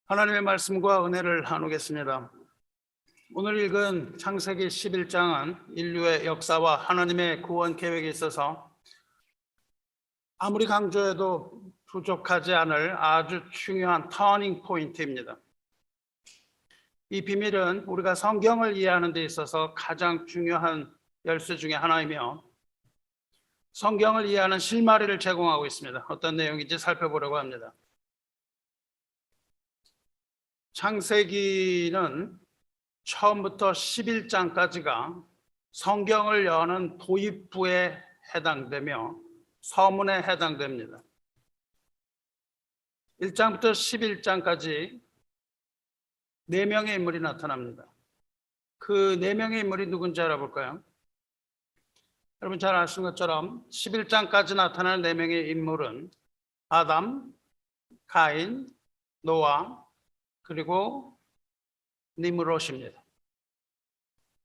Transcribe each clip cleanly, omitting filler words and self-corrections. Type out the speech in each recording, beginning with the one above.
하나님의 말씀과 은혜를 나누겠습니다. 오늘 읽은 창세기 11장은 인류의 역사와 하나님의 구원 계획에 있어서 아무리 강조해도 부족하지 않을 아주 중요한 터닝 포인트입니다. 이 비밀은 우리가 성경을 이해하는 데 있어서 가장 중요한 열쇠 중에 하나이며 성경을 이해하는 실마리를 제공하고 있습니다. 어떤 내용인지 살펴보려고 합니다. 창세기는 처음부터 11장까지가 성경을 여는 도입부에 해당되며 서문에 해당됩니다. 1장부터 11장까지 4명의 인물이 나타납니다. 그 4명의 인물이 누군지 알아볼까요? 여러분 잘 아시는 것처럼 11장까지 나타나는 4명의 인물은 아담, 가인, 노아, 그리고 니므롯입니다.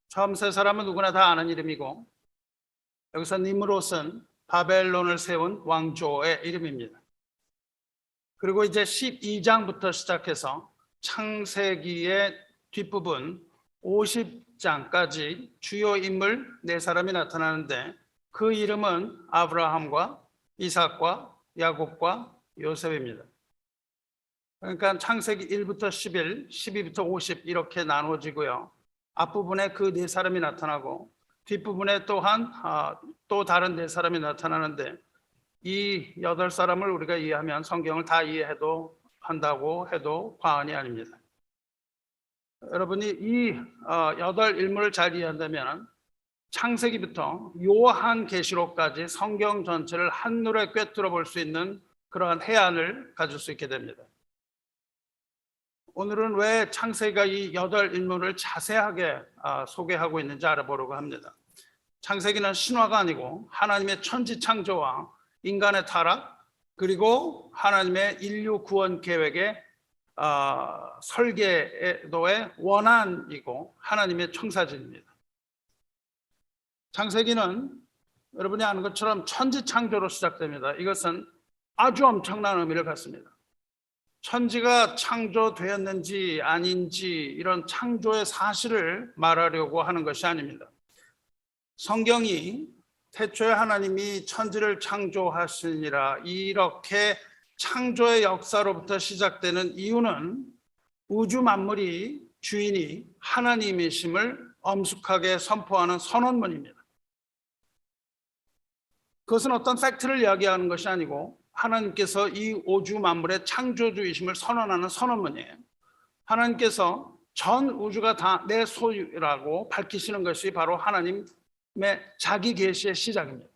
처음 세 사람은 누구나 다 아는 이름이고 여기서 니므롯은 바벨론을 세운 왕조의 이름입니다. 그리고 이제 12장부터 시작해서 창세기의 뒷부분 50장까지 주요 인물 4사람이 나타나는데 그 이름은 아브라함과 이삭과 야곱과 요셉입니다. 그러니까 창세기 1부터 11, 12부터 50 이렇게 나눠지고요. 앞부분에 그 4사람이 나타나고 뒷부분에 또한 또 다른 4사람이 나타나는데 이 8사람을 우리가 이해하면 성경을 다 이해해도 한다고 해도 과언이 아닙니다. 여러분이 이 8인물을 잘 이해한다면 창세기부터 요한계시록까지 성경 전체를 한눈에 꿰뚫어 볼 수 있는 그러한 해안을 가질 수 있게 됩니다. 오늘은 왜 창세기가 이 8인물을 자세하게 소개하고 있는지 알아보려고 합니다. 창세기는 신화가 아니고 하나님의 천지 창조와 인간의 타락 그리고 하나님의 인류 구원 계획의 설계도의 원안이고 하나님의 청사진입니다. 창세기는 여러분이 아는 것처럼 천지 창조로 시작됩니다. 이것은 아주 엄청난 의미를 갖습니다. 천지가 창조되었는지 아닌지 이런 창조의 사실을 말하려고 하는 것이 아닙니다. 성경이 태초에 하나님이 천지를 창조하시니라 이렇게 창조의 역사로부터 시작되는 이유는 우주 만물이 주인이 하나님이심을 엄숙하게 선포하는 선언문입니다. 그것은 어떤 팩트를 이야기하는 것이 아니고 하나님께서 이 우주 만물의 창조주이심을 선언하는 선언문이에요. 하나님께서 전 우주가 다 내 소유라고 밝히시는 것이 바로 하나님의 자기 계시의 시작입니다.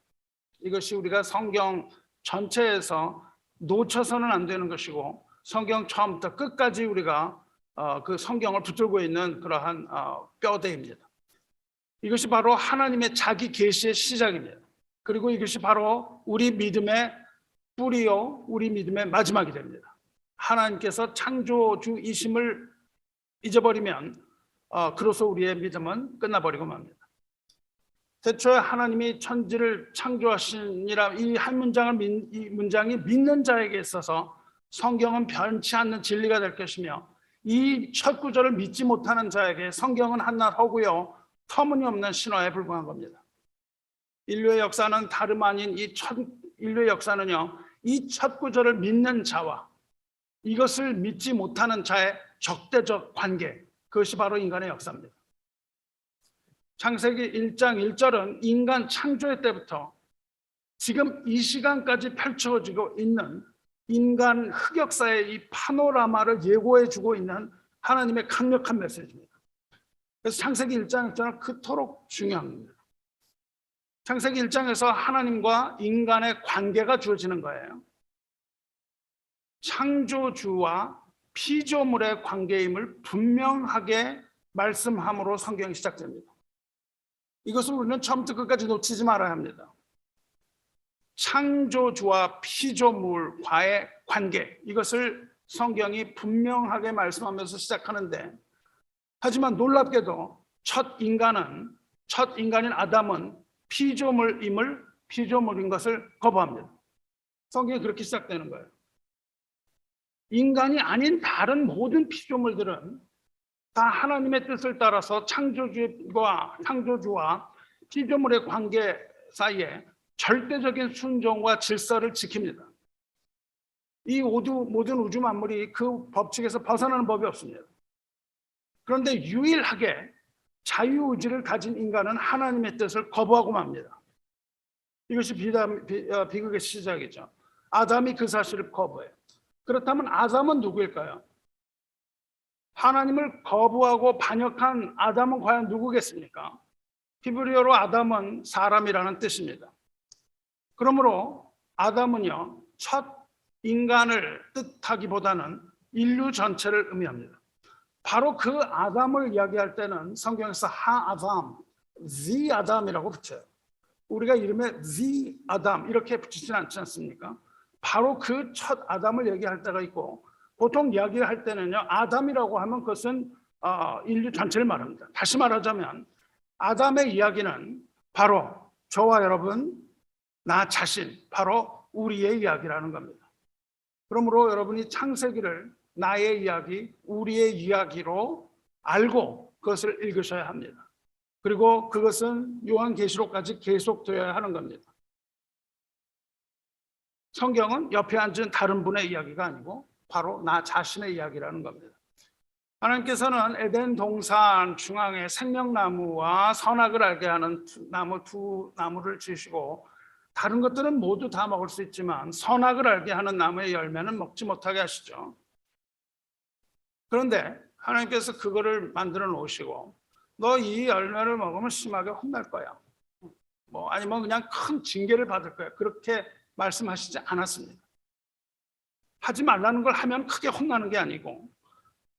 이것이 우리가 성경 전체에서 놓쳐서는 안 되는 것이고 성경 처음부터 끝까지 우리가 그 성경을 붙들고 있는 그러한 뼈대입니다. 이것이 바로 하나님의 자기 계시의 시작입니다. 그리고 이것이 바로 우리 믿음의 뿌리요 우리 믿음의 마지막이 됩니다. 하나님께서 창조주이심을 잊어버리면 그로써 우리의 믿음은 끝나버리고 맙니다. 태초에 하나님이 천지를 창조하시니라 이 한 이 문장이 믿는 자에게 있어서 성경은 변치 않는 진리가 될 것이며 이 첫 구절을 믿지 못하는 자에게 성경은 한낱 허구요 터무니없는 신화에 불과한 겁니다. 인류의 역사는 다름 아닌 인류의 역사는요 이 첫 구절을 믿는 자와 이것을 믿지 못하는 자의 적대적 관계, 그것이 바로 인간의 역사입니다. 창세기 1장 1절은 인간 창조의 때부터 지금 이 시간까지 펼쳐지고 있는 인간 흑역사의 이 파노라마를 예고해주고 있는 하나님의 강력한 메시지입니다. 그래서 창세기 1장 1절은 그토록 중요합니다. 창세기 1장에서 하나님과 인간의 관계가 주어지는 거예요. 창조주와 피조물의 관계임을 분명하게 말씀함으로 성경이 시작됩니다. 이것을 우리는 처음부터 끝까지 놓치지 말아야 합니다. 창조주와 피조물과의 관계, 이것을 성경이 분명하게 말씀하면서 시작하는데 하지만 놀랍게도 첫 인간인 아담은 피조물인 것을 거부합니다. 성경이 그렇게 시작되는 거예요. 인간이 아닌 다른 모든 피조물들은 다 하나님의 뜻을 따라서 창조주와 피조물의 관계 사이에 절대적인 순종과 질서를 지킵니다. 이 모든 우주 만물이 그 법칙에서 벗어나는 법이 없습니다. 그런데 유일하게 자유의지를 가진 인간은 하나님의 뜻을 거부하고 맙니다. 이것이 비극의 시작이죠. 아담이 그 사실을 거부해요. 그렇다면 아담은 누구일까요? 하나님을 거부하고 반역한 아담은 과연 누구겠습니까? 히브리어로 아담은 사람이라는 뜻입니다. 그러므로 아담은요, 첫 인간을 뜻하기보다는 인류 전체를 의미합니다. 바로 그 아담을 이야기할 때는 성경에서 하아담, the 아담이라고 붙여요. 우리가 이름에 the 아담 이렇게 붙이진 않지 않습니까? 바로 그 첫 아담을 얘기할 때가 있고, 보통 이야기할 때는요, 아담이라고 하면 그것은 인류 전체를 말합니다. 다시 말하자면 아담의 이야기는 바로 저와 여러분, 나 자신, 바로 우리의 이야기라는 겁니다. 그러므로 여러분이 창세기를 나의 이야기, 우리의 이야기로 알고 그것을 읽으셔야 합니다. 그리고 그것은 요한계시록까지 계속되어야 하는 겁니다. 성경은 옆에 앉은 다른 분의 이야기가 아니고 바로 나 자신의 이야기라는 겁니다. 하나님께서는 에덴 동산 중앙에 생명나무와 선악을 알게 하는 두 나무를 지으시고, 다른 것들은 모두 다 먹을 수 있지만 선악을 알게 하는 나무의 열매는 먹지 못하게 하시죠. 그런데 하나님께서 그거를 만들어 놓으시고, 너 이 열매를 먹으면 심하게 혼날 거야, 아니면 그냥 큰 징계를 받을 거야, 그렇게 말씀하시지 않았습니다. 하지 말라는 걸 하면 크게 혼나는 게 아니고,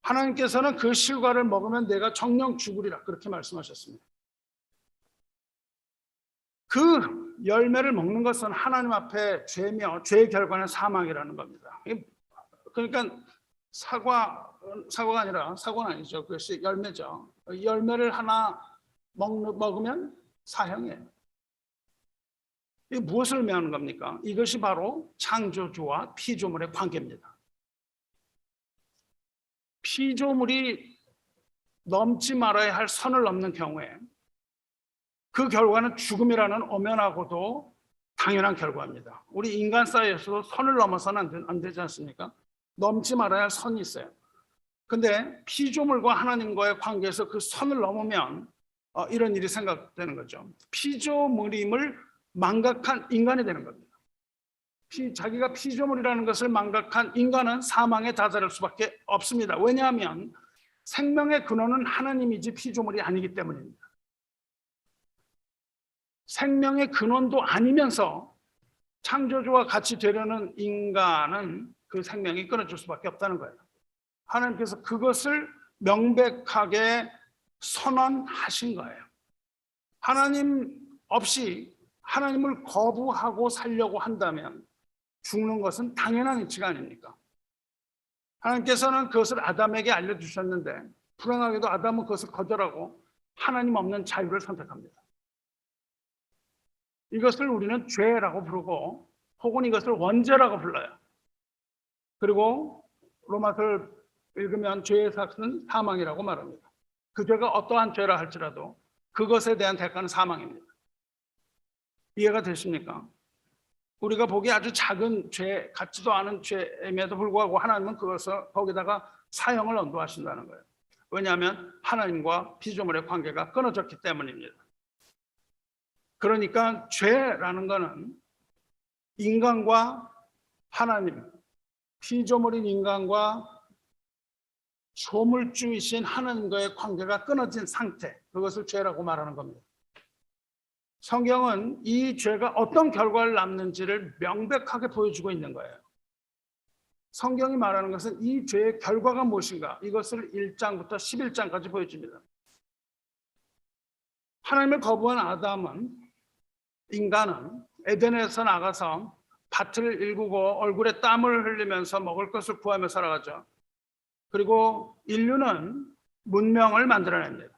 하나님께서는 그 실과를 먹으면 내가 정령 죽으리라 그렇게 말씀하셨습니다. 그 열매를 먹는 것은 하나님 앞에 죄며 죄의 결과는 사망이라는 겁니다. 그러니까 사과가 아니라, 사과는 아니죠, 그것이 열매죠. 열매를 하나 먹으면 사형이에요. 이게 무엇을 의미하는 겁니까? 이것이 바로 창조주와 피조물의 관계입니다. 피조물이 넘지 말아야 할 선을 넘는 경우에 그 결과는 죽음이라는 엄연하고도 당연한 결과입니다. 우리 인간 사이에서도 선을 넘어서는 안 되지 않습니까? 넘지 말아야 할 선이 있어요. 근데 피조물과 하나님과의 관계에서 그 선을 넘으면 이런 일이 생각되는 거죠. 피조물임을 망각한 인간이 되는 겁니다. 자기가 피조물이라는 것을 망각한 인간은 사망에 다다를 수밖에 없습니다. 왜냐하면 생명의 근원은 하나님이지 피조물이 아니기 때문입니다. 생명의 근원도 아니면서 창조주와 같이 되려는 인간은 그 생명이 끊어질 수밖에 없다는 거예요. 하나님께서 그것을 명백하게 선언하신 거예요. 하나님 없이 하나님을 거부하고 살려고 한다면 죽는 것은 당연한 이치가 아닙니까? 하나님께서는 그것을 아담에게 알려주셨는데, 불행하게도 아담은 그것을 거절하고 하나님 없는 자유를 선택합니다. 이것을 우리는 죄라고 부르고, 혹은 이것을 원죄라고 불러요. 그리고 로마서를 읽으면 죄의 삭은 사망이라고 말합니다. 그 죄가 어떠한 죄라 할지라도 그것에 대한 대가는 사망입니다. 이해가 되십니까? 우리가 보기에 아주 작은 죄, 같지도 않은 죄임에도 불구하고 하나님은 그것을 거기다가 사형을 언도하신다는 거예요. 왜냐하면 하나님과 피조물의 관계가 끊어졌기 때문입니다. 그러니까 죄라는 것은 인간과 하나님, 피조물인 인간과 조물주이신 하나님과의 관계가 끊어진 상태, 그것을 죄라고 말하는 겁니다. 성경은 이 죄가 어떤 결과를 낳는지를 명백하게 보여주고 있는 거예요. 성경이 말하는 것은 이 죄의 결과가 무엇인가, 이것을 1장부터 11장까지 보여줍니다. 하나님을 거부한 인간은 에덴에서 나가서 밭을 일구고 얼굴에 땀을 흘리면서 먹을 것을 구하며 살아가죠. 그리고 인류는 문명을 만들어냅니다.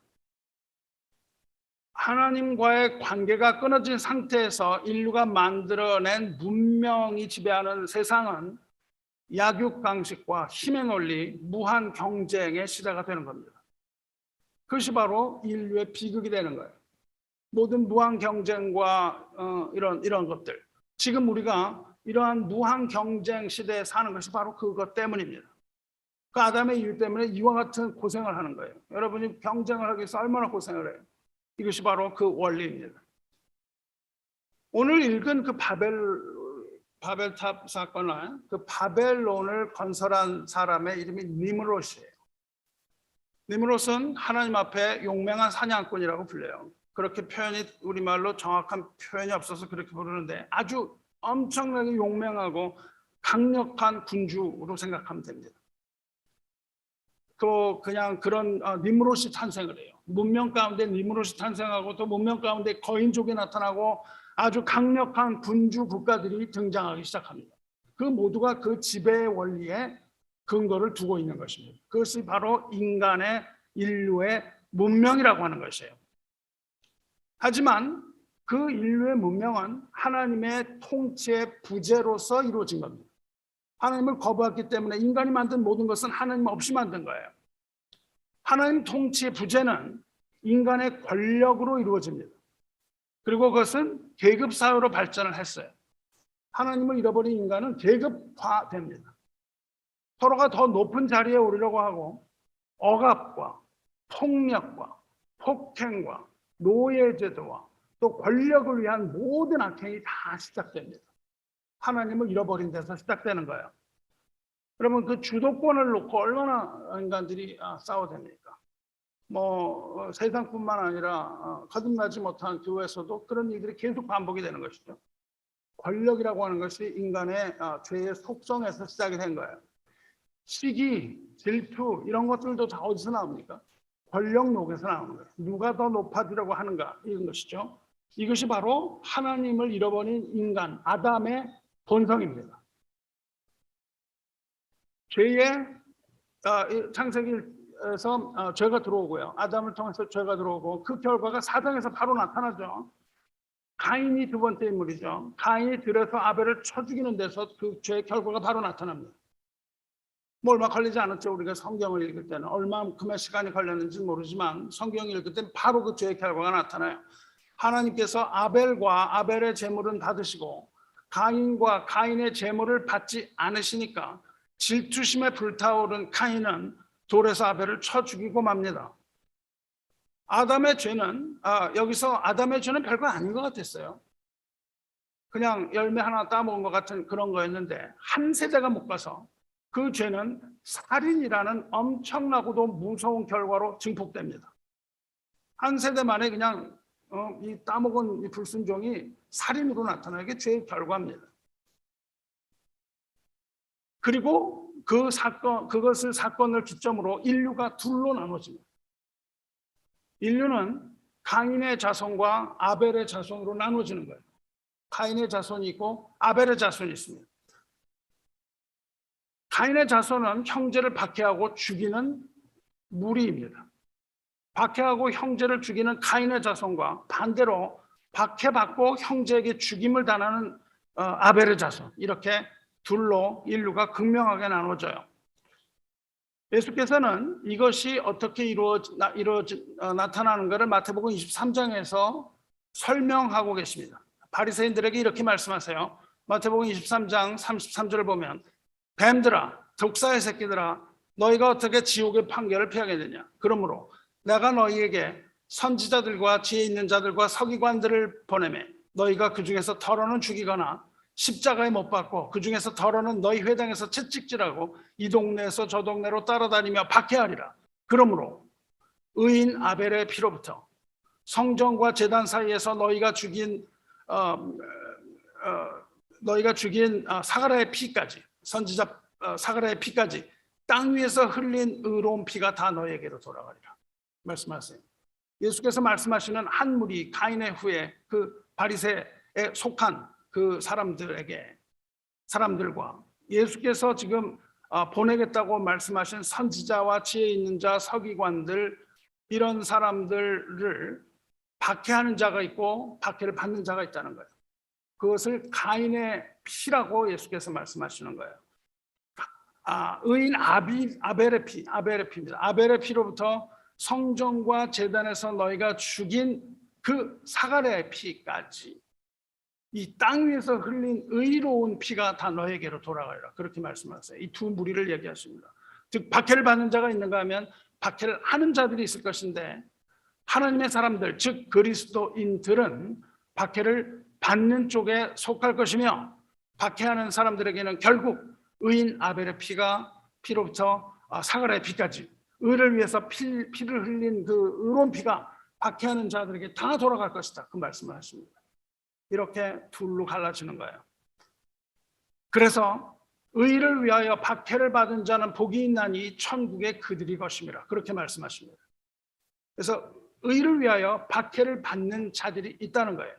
하나님과의 관계가 끊어진 상태에서 인류가 만들어낸 문명이 지배하는 세상은 약육강식과 힘의 논리, 무한 경쟁의 시대가 되는 겁니다. 그것이 바로 인류의 비극이 되는 거예요. 모든 무한 경쟁과 이런 것들. 지금 우리가 이러한 무한 경쟁 시대에 사는 것이 바로 그것 때문입니다. 그 아담의 이유 때문에 이와 같은 고생을 하는 거예요. 여러분이 경쟁을 하기 위해서 얼마나 고생을 해요. 이것이 바로 그 원리입니다. 오늘 읽은 그 바벨탑 사건은 그 바벨론을 건설한 사람의 이름이 니므롯이에요. 니므롯은 하나님 앞에 용맹한 사냥꾼이라고 불려요. 그렇게 표현이 우리말로 정확한 표현이 없어서 그렇게 부르는데 아주 엄청나게 용맹하고 강력한 군주로 생각하면 됩니다. 또 그냥 그런 니므롯이 탄생을 해요. 문명 가운데 니므롯이 탄생하고 또 문명 가운데 거인족이 나타나고 아주 강력한 군주 국가들이 등장하기 시작합니다. 그 모두가 그 지배의 원리에 근거를 두고 있는 것입니다. 그것이 바로 인류의 문명이라고 하는 것이에요. 하지만 그 인류의 문명은 하나님의 통치의 부재로서 이루어진 겁니다. 하나님을 거부했기 때문에 인간이 만든 모든 것은 하나님 없이 만든 거예요. 하나님 통치의 부재는 인간의 권력으로 이루어집니다. 그리고 그것은 계급사회로 발전을 했어요. 하나님을 잃어버린 인간은 계급화됩니다. 서로가 더 높은 자리에 오르려고 하고 억압과 폭력과 폭행과 노예제도와 또 권력을 위한 모든 악행이 다 시작됩니다. 하나님을 잃어버린 데서 시작되는 거예요. 그러면 그 주도권을 놓고 얼마나 인간들이 싸워댑니까? 세상뿐만 아니라 거듭나지 못한 교회에서도 그런 일들이 계속 반복이 되는 것이죠. 권력이라고 하는 것이 인간의 죄의 속성에서 시작이 된 거예요. 시기, 질투 이런 것들도 다 어디서 나옵니까? 권력록에서 나오는 거예요. 누가 더 높아지려고 하는가 이런 것이죠. 이것이 바로 하나님을 잃어버린 인간 아담의 본성입니다. 죄의 창세기에서 죄가 들어오고요. 아담을 통해서 죄가 들어오고 그 결과가 사장에서 바로 나타나죠. 가인이 두 번째 인물이죠. 가인이 들여서 아벨을 쳐 죽이는 데서 그 죄의 결과가 바로 나타납니다. 얼마 걸리지 않았죠. 우리가 성경을 읽을 때는 얼마큼의 시간이 걸렸는지 모르지만 성경을 읽을 때는 바로 그 죄의 결과가 나타나요. 하나님께서 아벨과 아벨의 제물은 받으시고 가인과 가인의 제물을 받지 않으시니까 질투심에 불타오른 가인은 돌에서 아벨을 쳐 죽이고 맙니다. 아담의 죄는 여기서 아담의 죄는 별거 아닌 것 같았어요. 그냥 열매 하나 따먹은 것 같은 그런 거였는데 한 세대가 못 가서 그 죄는 살인이라는 엄청나고도 무서운 결과로 증폭됩니다. 한 세대 만에 그냥 이 따먹은 이 불순종이 살인으로 나타나게 죄의 결과입니다. 그리고 그것을 사건을 기점으로 인류가 둘로 나눠집니다. 인류는 가인의 자손과 아벨의 자손으로 나눠지는 거예요. 가인의 자손이 있고 아벨의 자손이 있습니다. 가인의 자손은 형제를 박해하고 죽이는 무리입니다. 박해하고 형제를 죽이는 가인의 자손과 반대로 박해받고 형제에게 죽임을 당하는 아벨의 자손, 이렇게 둘로 인류가 극명하게 나눠져요. 예수께서는 이것이 어떻게 나타나는 것을 마태복음 23장에서 설명하고 계십니다. 바리새인들에게 이렇게 말씀하세요. 마태복음 23장 33절을 보면 뱀들아, 독사의 새끼들아, 너희가 어떻게 지옥의 판결을 피하겠느냐. 그러므로 내가 너희에게 선지자들과 지혜 있는 자들과 서기관들을 보내매 너희가 그 중에서 덜어는 죽이거나 십자가에 못 박고 그 중에서 덜어는 너희 회당에서 채찍질하고 이 동네에서 저 동네로 따라다니며 박해하리라. 그러므로 의인 아벨의 피로부터 성전과 제단 사이에서 너희가 죽인 사가랴의 피까지, 선지자 사가랴의 피까지 땅 위에서 흘린 의로운 피가 다 너희에게로 돌아가리라 말씀하세요. 예수께서 말씀하시는 한 무리 가인의 후에 그 바리새에 속한 그 사람들과 예수께서 지금 보내겠다고 말씀하신 선지자와 지혜 있는 자, 서기관들, 이런 사람들을 박해하는 자가 있고 박해를 받는 자가 있다는 거예요. 그것을 가인의 피라고 예수께서 말씀하시는 거예요. 의인 아벨의 피입니다. 아벨의 피로부터 성전과 제단에서 너희가 죽인 그 사가랴의 피까지 이 땅 위에서 흘린 의로운 피가 다 너에게로 돌아가리라. 그렇게 말씀하세요. 이 두 무리를 얘기하십니다. 즉 박해를 받는 자가 있는가 하면 박해를 하는 자들이 있을 것인데 하나님의 사람들, 즉 그리스도인들은 박해를 받는 쪽에 속할 것이며 박해하는 사람들에게는 결국 의인 아벨의 피로부터 사가랴의 피까지 의를 위해서 피를 흘린 그 의로운 피가 박해하는 자들에게 다 돌아갈 것이다. 그 말씀을 하십니다. 이렇게 둘로 갈라지는 거예요. 그래서 의를 위하여 박해를 받은 자는 복이 있나니 천국의 그들이 것임이라. 그렇게 말씀하십니다. 그래서 의를 위하여 박해를 받는 자들이 있다는 거예요.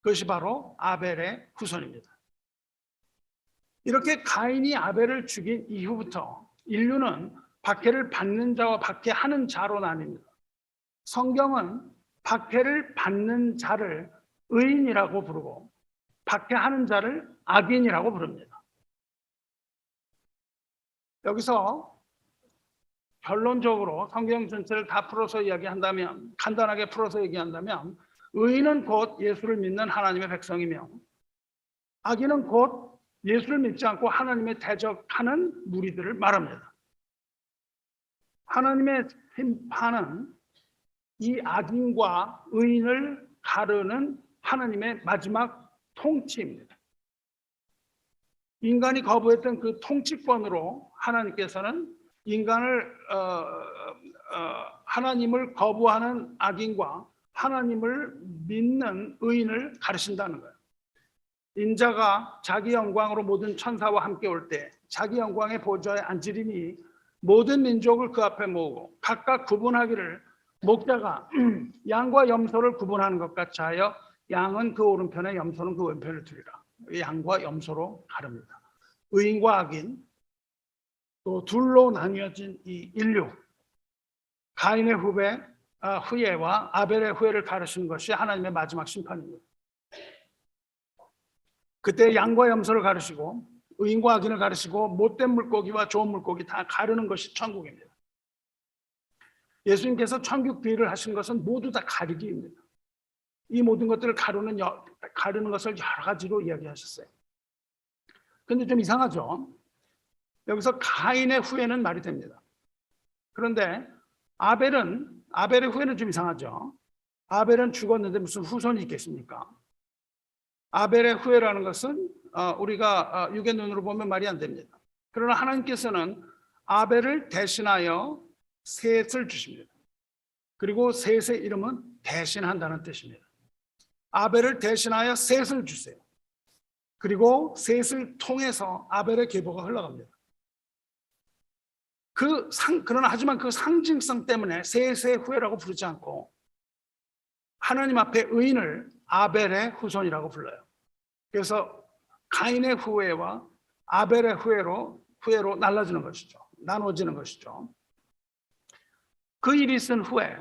그것이 바로 아벨의 후손입니다. 이렇게 가인이 아벨을 죽인 이후부터 인류는 박해를 받는 자와 박해하는 자로 나뉩니다. 성경은 박해를 받는 자를 의인이라고 부르고 박해하는 자를 악인이라고 부릅니다. 여기서 결론적으로 성경 전체를 다 풀어서 이야기한다면, 간단하게 풀어서 얘기한다면 의인은 곧 예수를 믿는 하나님의 백성이며 악인은 곧 예수를 믿지 않고 하나님의 대적하는 무리들을 말합니다. 하나님의 심판은 이 악인과 의인을 가르는 하나님의 마지막 통치입니다. 인간이 거부했던 그 통치권으로 하나님께서는 하나님을 거부하는 악인과 하나님을 믿는 의인을 가르친다는 거예요. 인자가 자기 영광으로 모든 천사와 함께 올 때 자기 영광의 보좌에 앉으리니 모든 민족을 그 앞에 모으고 각각 구분하기를 목자가 양과 염소를 구분하는 것 같이 하여 양은 그 오른편에 염소는 그 왼편을 두리라. 양과 염소로 가릅니다. 의인과 악인, 또 둘로 나뉘어진 이 인류, 가인의 후예와 아벨의 후예를 가르치는 것이 하나님의 마지막 심판입니다. 그때 양과 염소를 가르치고 의인과 악인을 가르치고 못된 물고기와 좋은 물고기 다 가르는 것이 천국입니다. 예수님께서 천국 비유를 하신 것은 모두 다 가리기입니다. 이 모든 것들을 가르는 것을 여러 가지로 이야기하셨어요. 그런데 좀 이상하죠? 여기서 가인의 후예는 말이 됩니다. 그런데 아벨의 후예는 좀 이상하죠? 아벨은 죽었는데 무슨 후손이 있겠습니까? 아벨의 후예라는 것은 우리가 육의 눈으로 보면 말이 안 됩니다. 그러나 하나님께서는 아벨을 대신하여 셋을 주십니다. 그리고 셋의 이름은 대신한다는 뜻입니다. 아벨을 대신하여 셋을 주세요. 그리고 셋을 통해서 아벨의 계보가 흘러갑니다. 그러나 하지만 그 상징성 때문에 셋의 후예라고 부르지 않고 하나님 앞에 의인을 아벨의 후손이라고 불러요. 그래서 가인의 후예와 아벨의 후예로 나눠지는 것이죠. 나눠지는 것이죠. 그 일이 있은 후에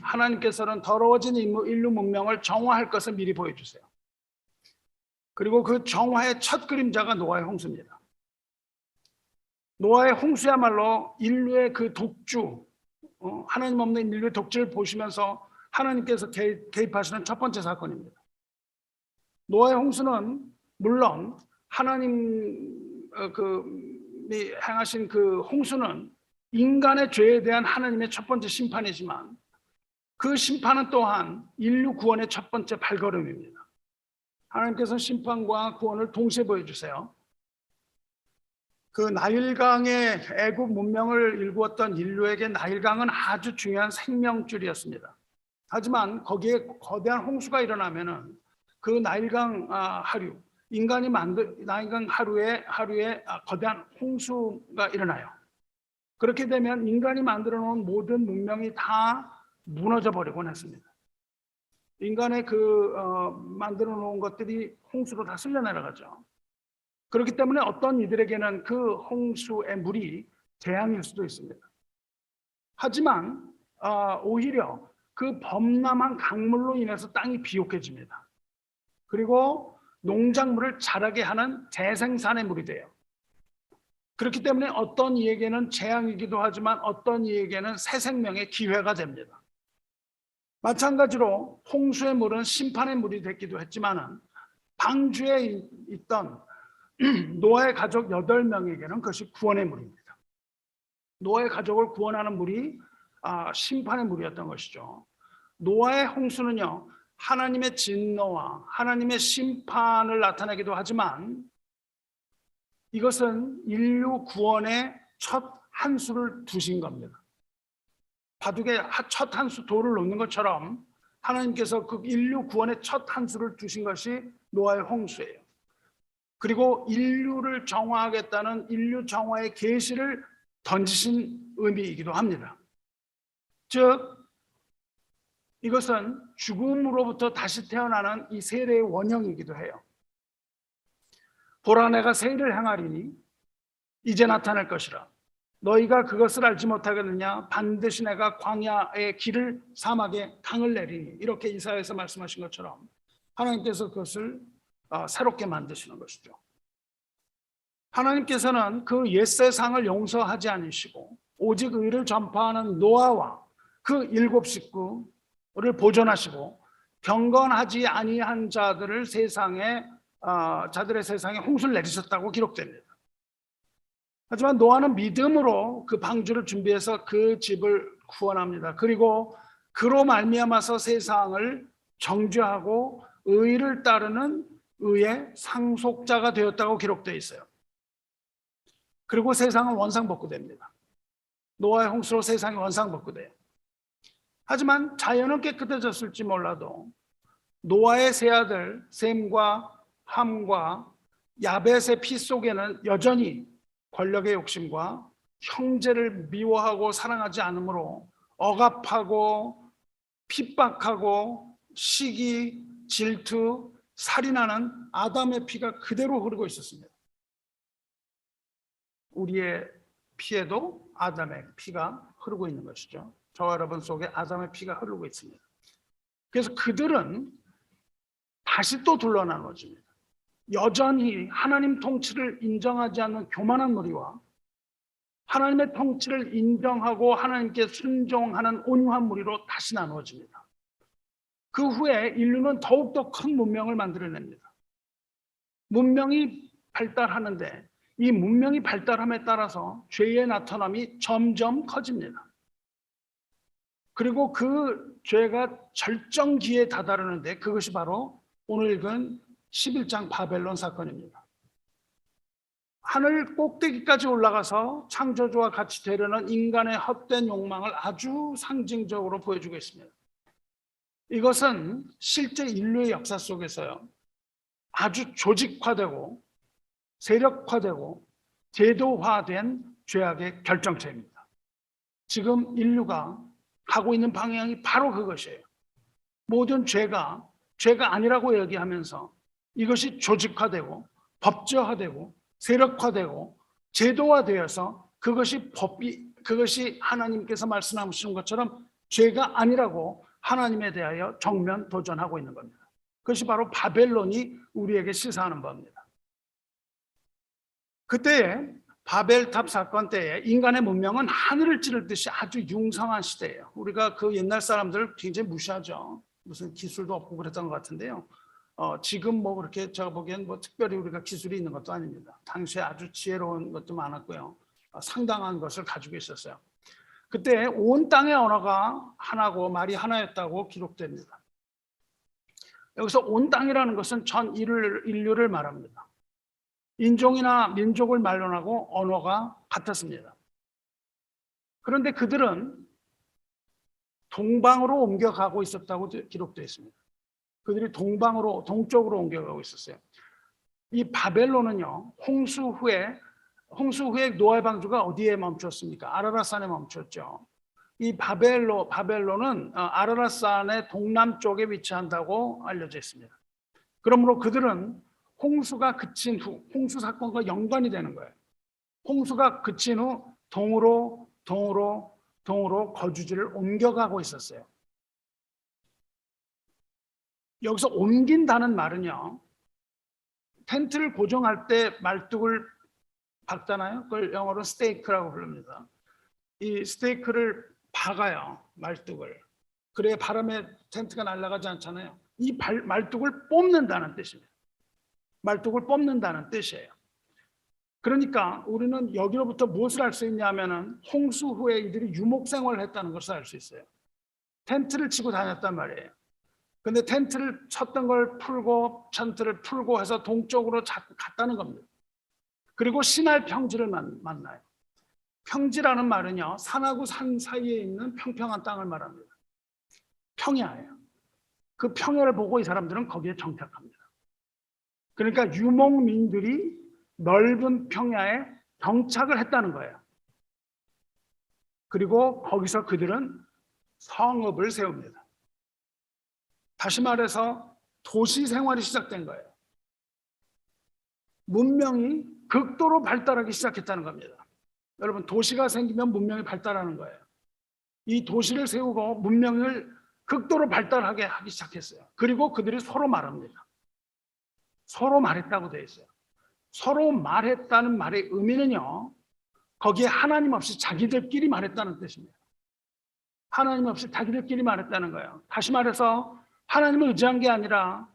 하나님께서는 더러워진 인류 문명을 정화할 것을 미리 보여주세요. 그리고 그 정화의 첫 그림자가 노아의 홍수입니다. 노아의 홍수야말로 인류의 그 독주, 하나님 없는 인류의 독주를 보시면서 하나님께서 개입하시는 첫 번째 사건입니다. 노아의 홍수는 물론 하나님이 행하신 그 홍수는 인간의 죄에 대한 하나님의 첫 번째 심판이지만 그 심판은 또한 인류 구원의 첫 번째 발걸음입니다. 하나님께서 심판과 구원을 동시에 보여주세요. 그 나일강의 애국 문명을 일구었던 인류에게 나일강은 아주 중요한 생명줄이었습니다. 하지만 거기에 거대한 홍수가 일어나면은 그 나일강 하류, 인간이 만든 나일강 하류에 거대한 홍수가 일어나요. 그렇게 되면 인간이 만들어 놓은 모든 문명이 다 무너져 버리곤 했습니다. 인간의 만들어 놓은 것들이 홍수로 다 쓸려 내려가죠. 그렇기 때문에 어떤 이들에게는 그 홍수의 물이 재앙일 수도 있습니다. 하지만 오히려 그 범람한 강물로 인해서 땅이 비옥해집니다. 그리고 농작물을 자라게 하는 재생산의 물이 돼요. 그렇기 때문에 어떤 이에게는 재앙이기도 하지만 어떤 이에게는 새 생명의 기회가 됩니다. 마찬가지로 홍수의 물은 심판의 물이 됐기도 했지만은 방주에 있던 노아의 가족 8명에게는 그것이 구원의 물입니다. 노아의 가족을 구원하는 물이 심판의 물이었던 것이죠. 노아의 홍수는요, 하나님의 진노와 하나님의 심판을 나타내기도 하지만 이것은 인류 구원의 첫 한 수를 두신 겁니다. 바둑에 첫 한 수 돌을 놓는 것처럼 하나님께서 그 인류 구원의 첫 한 수를 두신 것이 노아의 홍수예요. 그리고 인류를 정화하겠다는 인류 정화의 계시를 던지신 의미이기도 합니다. 즉 이것은 죽음으로부터 다시 태어나는 이 세례의 원형이기도 해요. 보라, 내가 새 일을 행하리니 이제 나타날 것이라. 너희가 그것을 알지 못하겠느냐? 반드시 내가 광야의 길을 사막에 강을 내리니. 이렇게 이사야에서 말씀하신 것처럼 하나님께서 그것을 새롭게 만드시는 것이죠. 하나님께서는 그 옛세상을 용서하지 않으시고 오직 의를 전파하는 노아와 그 7 식구를 보존하시고 경건하지 아니한 자들을 자들의 세상에 홍수를 내리셨다고 기록됩니다. 하지만 노아는 믿음으로 그 방주를 준비해서 그 집을 구원합니다. 그리고 그로 말미암아서 세상을 정죄하고 의를 따르는 의의 상속자가 되었다고 기록되어 있어요. 그리고 세상은 원상복구됩니다. 노아의 홍수로 세상이 원상복구돼요. 하지만 자연은 깨끗해졌을지 몰라도 노아의 세 아들 셈과 함과 야벳의 피 속에는 여전히 권력의 욕심과 형제를 미워하고 사랑하지 않으므로 억압하고 핍박하고 시기, 질투, 살인하는 아담의 피가 그대로 흐르고 있었습니다. 우리의 피에도 아담의 피가 흐르고 있는 것이죠. 저와 여러분 속에 아담의 피가 흐르고 있습니다. 그래서 그들은 다시 또 둘러나눠집니다. 여전히 하나님 통치를 인정하지 않는 교만한 무리와 하나님의 통치를 인정하고 하나님께 순종하는 온유한 무리로 다시 나누어집니다. 그 후에 인류는 더욱더 큰 문명을 만들어냅니다. 문명이 발달하는데 이 문명이 발달함에 따라서 죄의 나타남이 점점 커집니다. 그리고 그 죄가 절정기에 다다르는데 그것이 바로 오늘 읽은 11장 바벨론 사건입니다. 하늘 꼭대기까지 올라가서 창조주와 같이 되려는 인간의 헛된 욕망을 아주 상징적으로 보여주고 있습니다. 이것은 실제 인류의 역사 속에서요, 아주 조직화되고 세력화되고 제도화된 죄악의 결정체입니다. 지금 인류가 가고 있는 방향이 바로 그것이에요. 모든 죄가 아니라고 얘기하면서 이것이 조직화되고 법제화되고 세력화되고 제도화되어서 그것이 하나님께서 말씀하시는 것처럼 죄가 아니라고 하나님에 대하여 정면 도전하고 있는 겁니다. 그것이 바로 바벨론이 우리에게 시사하는 바입니다. 그때에 바벨탑 사건 때에 인간의 문명은 하늘을 찌를 듯이 아주 융성한 시대예요. 우리가 그 옛날 사람들을 굉장히 무시하죠. 무슨 기술도 없고 그랬던 것 같은데요. 지금 뭐 그렇게 제가 보기엔 뭐 특별히 우리가 기술이 있는 것도 아닙니다. 당시에 아주 지혜로운 것도 많았고요. 상당한 것을 가지고 있었어요. 그때 온 땅의 언어가 하나고 말이 하나였다고 기록됩니다. 여기서 온 땅이라는 것은 전 인류를 말합니다. 인종이나 민족을 말론하고 언어가 같았습니다. 그런데 그들은 동방으로 옮겨가고 있었다고 기록되어 있습니다. 그들이 동쪽으로 옮겨가고 있었어요. 이 바벨론은요, 홍수 후에 노아의 방주가 어디에 멈췄습니까? 아라랏산에 멈췄죠. 이 바벨론은 아라랏산의 동남쪽에 위치한다고 알려져 있습니다. 그러므로 그들은 홍수가 그친 후, 홍수 사건과 연관이 되는 거예요. 홍수가 그친 후 동으로 거주지를 옮겨가고 있었어요. 여기서 옮긴다는 말은요, 텐트를 고정할 때 말뚝을 박잖아요. 그걸 영어로 스테이크라고 부릅니다. 이 스테이크를 박아요. 말뚝을. 그래야 바람에 텐트가 날아가지 않잖아요. 이 말뚝을 뽑는다는 뜻입니다. 말뚝을 뽑는다는 뜻이에요. 그러니까 우리는 여기로부터 무엇을 알 수 있냐면은 홍수 후에 이들이 유목 생활을 했다는 것을 알 수 있어요. 텐트를 치고 다녔단 말이에요. 근데 텐트를 쳤던 걸 풀고 텐트를 풀고 해서 동쪽으로 자꾸 갔다는 겁니다. 그리고 시날 평지를 만나요. 평지라는 말은요, 산하고 산 사이에 있는 평평한 땅을 말합니다. 평야예요. 그 평야를 보고 이 사람들은 거기에 정착합니다. 그러니까 유목민들이 넓은 평야에 정착을 했다는 거예요. 그리고 거기서 그들은 성읍을 세웁니다. 다시 말해서 도시 생활이 시작된 거예요. 문명이 극도로 발달하기 시작했다는 겁니다. 여러분, 도시가 생기면 문명이 발달하는 거예요. 이 도시를 세우고 문명을 극도로 발달하게 하기 시작했어요. 그리고 그들이 서로 말합니다. 서로 말했다고 되어 있어요. 서로 말했다는 말의 의미는요, 거기에 하나님 없이 자기들끼리 말했다는 뜻입니다. 하나님 없이 자기들끼리 말했다는 거예요. 다시 말해서 하나님을 의지한 게 아니라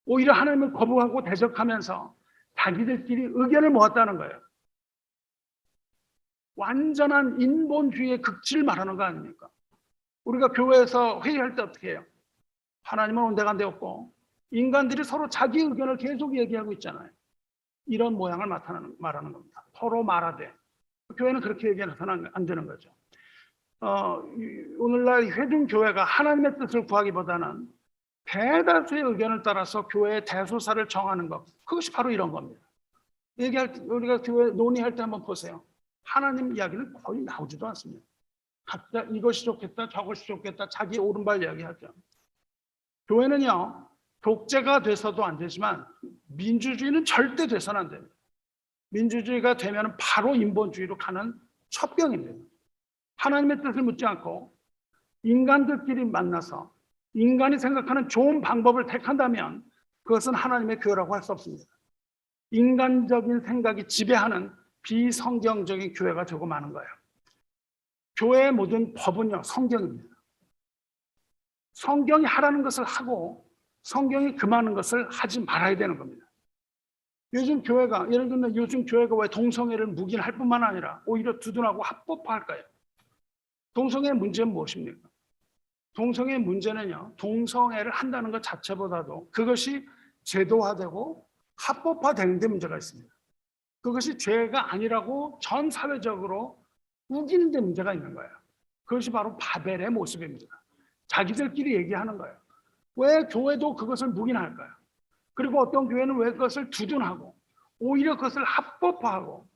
오히려 하나님을 거부하고 대적하면서 자기들끼리 의견을 모았다는 거예요. 완전한 인본주의의 극치를 말하는 거 아닙니까? 우리가 교회에서 회의할 때 어떻게 해요? 하나님은 온데간데 없고 인간들이 서로 자기 의견을 계속 얘기하고 있잖아요. 이런 모양을 말하는 겁니다. 서로 말하되. 교회는 그렇게 얘기해서는 안 되는 거죠. 오늘날 회중교회가 하나님의 뜻을 구하기보다는 대다수의 의견을 따라서 교회의 대소사를 정하는 것, 그것이 바로 이런 겁니다. 우리가 교회 논의할 때 한번 보세요. 하나님 이야기는 거의 나오지도 않습니다. 각자 이것이 좋겠다, 저것이 좋겠다, 자기 오른발 이야기하죠. 교회는요, 독재가 돼서도 안 되지만 민주주의는 절대 돼서는 안 됩니다. 민주주의가 되면 바로 인본주의로 가는 첩병입니다. 하나님의 뜻을 묻지 않고 인간들끼리 만나서 인간이 생각하는 좋은 방법을 택한다면 그것은 하나님의 교회라고 할 수 없습니다. 인간적인 생각이 지배하는 비성경적인 교회가 되고 마는 거예요. 교회의 모든 법은요, 성경입니다. 성경이 하라는 것을 하고 성경이 금하는 것을 하지 말아야 되는 겁니다. 요즘 교회가, 예를 들면 요즘 교회가 왜 동성애를 묵인할 뿐만 아니라 오히려 두둔하고 합법화할까요? 동성애의 문제는 무엇입니까? 동성애의 문제는요, 동성애를 한다는 것 자체보다도 그것이 제도화되고 합법화되는 데 문제가 있습니다. 그것이 죄가 아니라고 전 사회적으로 우기는 데 문제가 있는 거예요. 그것이 바로 바벨의 모습입니다. 자기들끼리 얘기하는 거예요. 왜 교회도 그것을 묵인할까요? 그리고 어떤 교회는 왜 그것을 두둔하고 오히려 그것을 합법화하고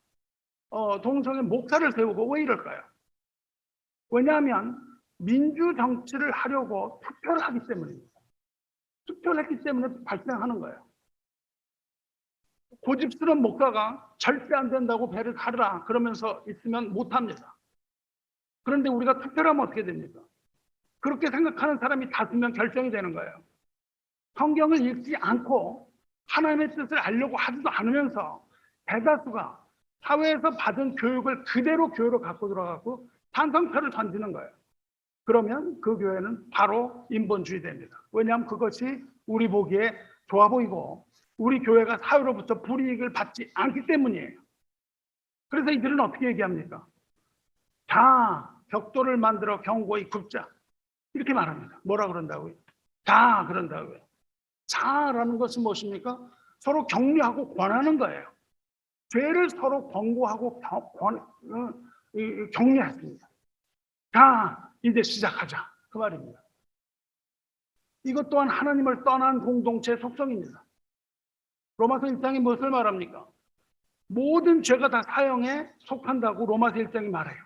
동성애 목사를 세우고 왜 이럴까요? 왜냐하면 민주정치를 하려고 투표를 하기 때문입니다. 투표를 했기 때문에 발생하는 거예요. 고집스러운 목사가 절대 안 된다고 배를 가르라 그러면서 있으면 못합니다. 그런데 우리가 투표를 하면 어떻게 됩니까? 그렇게 생각하는 사람이 다수면 결정이 되는 거예요. 성경을 읽지 않고 하나님의 뜻을 알려고 하지도 않으면서 대다수가 사회에서 받은 교육을 그대로 교회로 갖고 들어가고 찬성표를 던지는 거예요. 그러면 그 교회는 바로 인본주의 됩니다. 왜냐하면 그것이 우리 보기에 좋아 보이고 우리 교회가 사회로부터 불이익을 받지 않기 때문이에요. 그래서 이들은 어떻게 얘기합니까? 자, 벽돌을 만들어 경고히 굽자. 이렇게 말합니다. 뭐라 그런다고요? 자, 그런다고요. 자라는 것은 무엇입니까? 서로 격려하고 권하는 거예요. 죄를 서로 권고하고 격려했습니다. 자, 이제 시작하자. 그 말입니다. 이것 또한 하나님을 떠난 공동체의 속성입니다. 로마서 1장이 무엇을 말합니까? 모든 죄가 다 사형에 속한다고 로마서 1장이 말해요.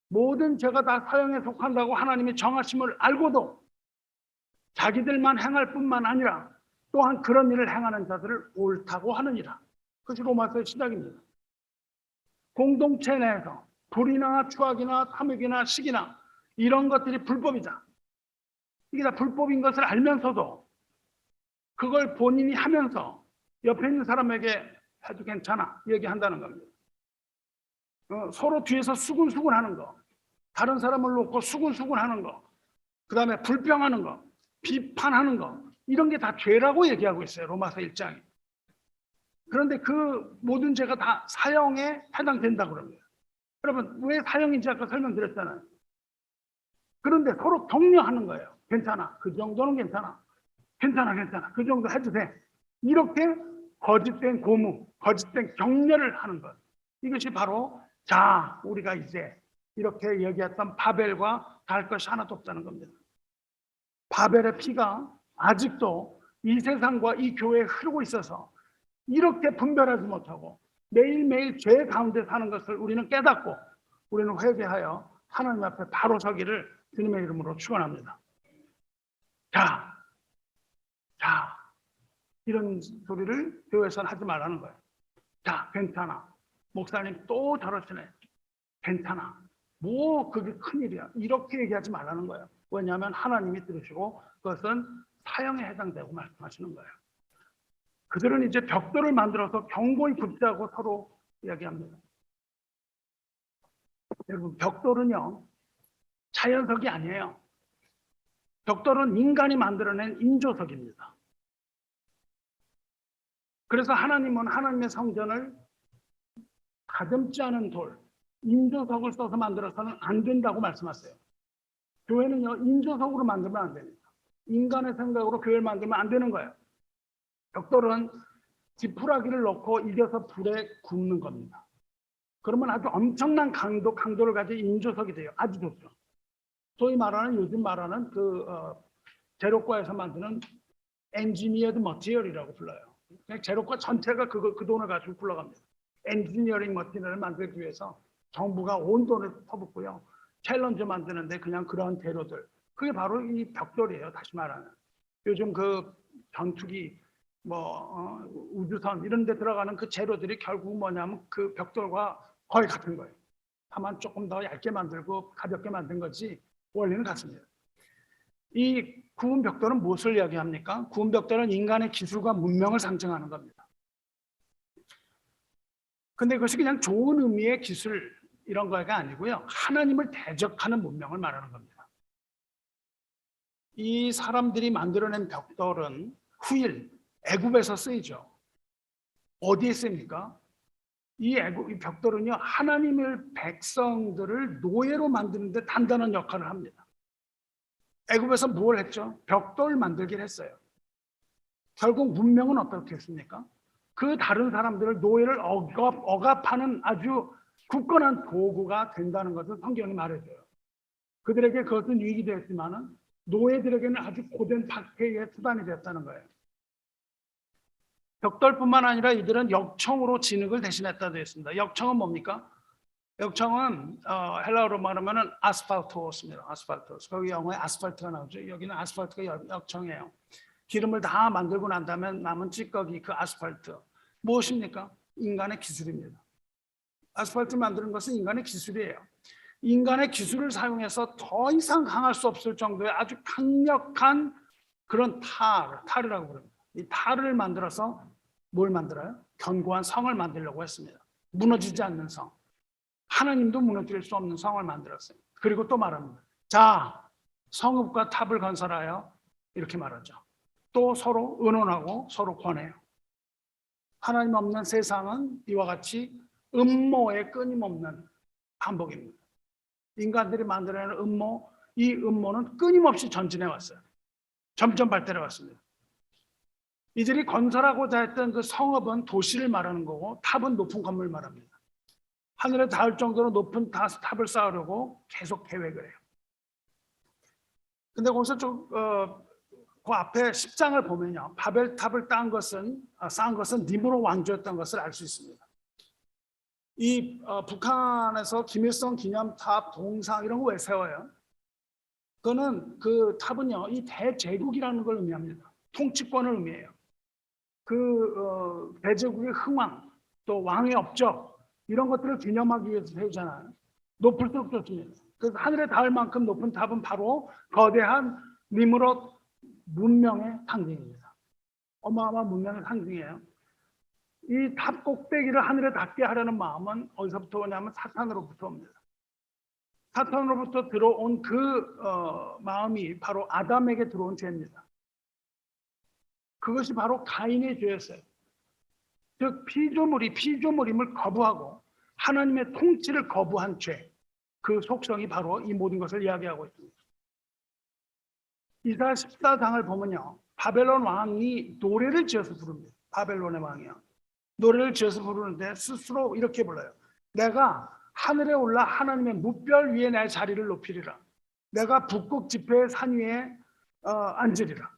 모든 죄가 다 사형에 속한다고 하나님이 정하심을 알고도 자기들만 행할 뿐만 아니라 또한 그런 일을 행하는 자들을 옳다고 하느니라. 그것이 로마서의 시작입니다. 공동체 내에서 불이나 추악이나 탐욕이나 시기나 이런 것들이 불법이다. 이게 다 불법인 것을 알면서도 그걸 본인이 하면서 옆에 있는 사람에게 해도 괜찮아 얘기한다는 겁니다. 서로 뒤에서 수군수군 하는 거, 다른 사람을 놓고 수군수군 하는 거, 그 다음에 불평하는 거, 비판하는 거, 이런 게 다 죄라고 얘기하고 있어요. 로마서 1장에. 그런데 그 모든 죄가 다 사형에 해당된다고 그럽니다. 여러분, 왜 사형인지 아까 설명드렸잖아요. 그런데 서로 격려하는 거예요. 괜찮아. 그 정도는 괜찮아. 괜찮아. 그 정도 해도 돼. 이렇게 거짓된 고무, 거짓된 격려를 하는 것. 이것이 바로 자, 우리가 이제 이렇게 얘기했던 바벨과 다를 것이 하나도 없다는 겁니다. 바벨의 피가 아직도 이 세상과 이 교회에 흐르고 있어서 이렇게 분별하지 못하고 매일매일 죄 가운데 사는 것을 우리는 깨닫고 우리는 회개하여 하나님 앞에 바로 서기를 주님의 이름으로 축원합니다. 자, 이런 소리를 교회에서는 하지 말라는 거예요. 자, 괜찮아. 목사님 또 저러시네. 괜찮아. 뭐 그게 큰일이야. 이렇게 얘기하지 말라는 거예요. 왜냐하면 하나님이 들으시고 그것은 사형에 해당되고 말씀하시는 거예요. 그들은 이제 벽돌을 만들어서 견고히 붙자고 서로 이야기합니다. 여러분, 벽돌은요, 자연석이 아니에요. 벽돌은 인간이 만들어낸 인조석입니다. 그래서 하나님은 하나님의 성전을 다듬지 않은 돌, 인조석을 써서 만들어서는 안 된다고 말씀하세요. 교회는요, 인조석으로 만들면 안 됩니다. 인간의 생각으로 교회를 만들면 안 되는 거예요. 벽돌은 지푸라기를 넣고 이겨서 불에 굽는 겁니다. 그러면 아주 엄청난 강도를 가진 인조석이 돼요. 아주 좋죠. 소위 말하는, 요즘 말하는 제로과에서 만드는 엔지니어드 머티리얼이라고 불러요. 그냥 제로과 전체가 그 돈을 가지고 굴러갑니다. 엔지니어링 머티리얼을 만들기 위해서 정부가 온 돈을 퍼붓고요. 챌린저 만드는데 그냥 그런 재료들. 그게 바로 이 벽돌이에요. 다시 말하는. 요즘 그 전투기, 우주선 이런 데 들어가는 그 재료들이 결국 뭐냐면 그 벽돌과 거의 같은 거예요. 다만 조금 더 얇게 만들고 가볍게 만든 거지 원리는 같습니다. 이 구운 벽돌은 무엇을 이야기합니까? 구운 벽돌은 인간의 기술과 문명을 상징하는 겁니다. 근데 그것이 그냥 좋은 의미의 기술 이런 거가 아니고요. 하나님을 대적하는 문명을 말하는 겁니다. 이 사람들이 만들어낸 벽돌은 후일, 애굽에서 쓰이죠. 어디에 쓰입니까? 이 벽돌은요, 하나님의 백성들을 노예로 만드는데 단단한 역할을 합니다. 애굽에서 뭘 했죠? 벽돌 만들기를 했어요. 결국 문명은 어떻게 했습니까? 그 다른 사람들을 노예를 억압하는 아주 굳건한 도구가 된다는 것을 성경이 말해줘요. 그들에게 그것은 유익이 되었지만은 노예들에게는 아주 고된 박해의 수단이 되었다는 거예요. 벽돌뿐만 아니라 이들은 역청으로 진흙을 대신했다 되어 있습니다. 역청은 뭡니까? 역청은 헬라어로 말하면 아스팔토스입니다. 아스팔토스. 거기 영어에 아스팔트가 나오죠. 여기는 아스팔트가 역청이에요. 기름을 다 만들고 난 다음에 남은 찌꺼기, 그 아스팔트. 무엇입니까? 인간의 기술입니다. 아스팔트 만드는 것은 인간의 기술이에요. 인간의 기술을 사용해서 더 이상 강할 수 없을 정도의 아주 강력한 그런 탈이라고 부릅니다. 이 탈을 만들어서 뭘 만들어요? 견고한 성을 만들려고 했습니다. 무너지지 않는 성. 하나님도 무너뜨릴 수 없는 성을 만들었어요. 그리고 또 말합니다. 자, 성읍과 탑을 건설하여 이렇게 말하죠. 또 서로 의논하고 서로 권해요. 하나님 없는 세상은 이와 같이 음모의 끊임없는 반복입니다. 인간들이 만들어내는 음모, 이 음모는 끊임없이 전진해 왔어요. 점점 발달해 왔습니다. 이들이 건설하고자 했던 그 성읍은 도시를 말하는 거고 탑은 높은 건물을 말합니다. 하늘에 닿을 정도로 높은 탑을 쌓으려고 계속 계획을 해요. 근데 거기서 그 앞에 10장을 보면요. 바벨탑을 쌓은 것은 니므로 왕조였던 것을 알 수 있습니다. 이 북한에서 김일성 기념탑, 동상 이런 거 왜 세워요? 그거는 그 탑은요, 이 대제국이라는 걸 의미합니다. 통치권을 의미해요. 그 대제국의 흥왕, 또 왕의 업적 이런 것들을 기념하기 위해서 세우잖아요. 높을수록 좋습니다. 그래서 하늘에 닿을 만큼 높은 탑은 바로 거대한 니므롯 문명의 상징입니다. 어마어마한 문명의 상징이에요. 이 탑 꼭대기를 하늘에 닿게 하려는 마음은 어디서부터 오냐면 사탄으로부터 옵니다. 사탄으로부터 들어온 그 마음이 바로 아담에게 들어온 죄입니다. 그것이 바로 가인의 죄였어요. 즉 피조물임을 거부하고 하나님의 통치를 거부한 죄, 그 속성이 바로 이 모든 것을 이야기하고 있습니다. 이사야 14장을 보면요, 바벨론 왕이 노래를 지어서 부릅니다. 바벨론의 왕이요, 노래를 지어서 부르는데 스스로 이렇게 불러요. 내가 하늘에 올라 하나님의 무별 위에 내 자리를 높이리라. 내가 북극 지폐의 산 위에 앉으리라.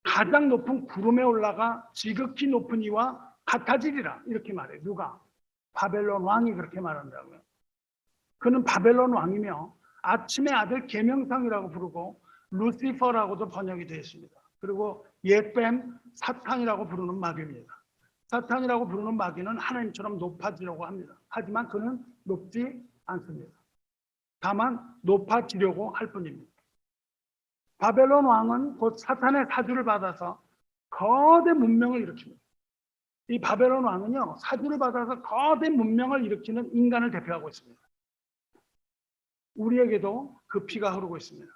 가장 높은 구름에 올라가 지극히 높은 이와 같아지리라. 이렇게 말해요. 누가? 바벨론 왕이 그렇게 말한다고요. 그는 바벨론 왕이며 아침의 아들 계명상이라고 부르고 루시퍼라고도 번역이 되어 있습니다. 그리고 옛뱀 사탄이라고 부르는 마귀입니다. 사탄이라고 부르는 마귀는 하나님처럼 높아지려고 합니다. 하지만 그는 높지 않습니다. 다만 높아지려고 할 뿐입니다. 바벨론 왕은 곧 사탄의 사주를 받아서 거대 문명을 일으킵니다. 이 바벨론 왕은요, 사주를 받아서 거대 문명을 일으키는 인간을 대표하고 있습니다. 우리에게도 그 피가 흐르고 있습니다.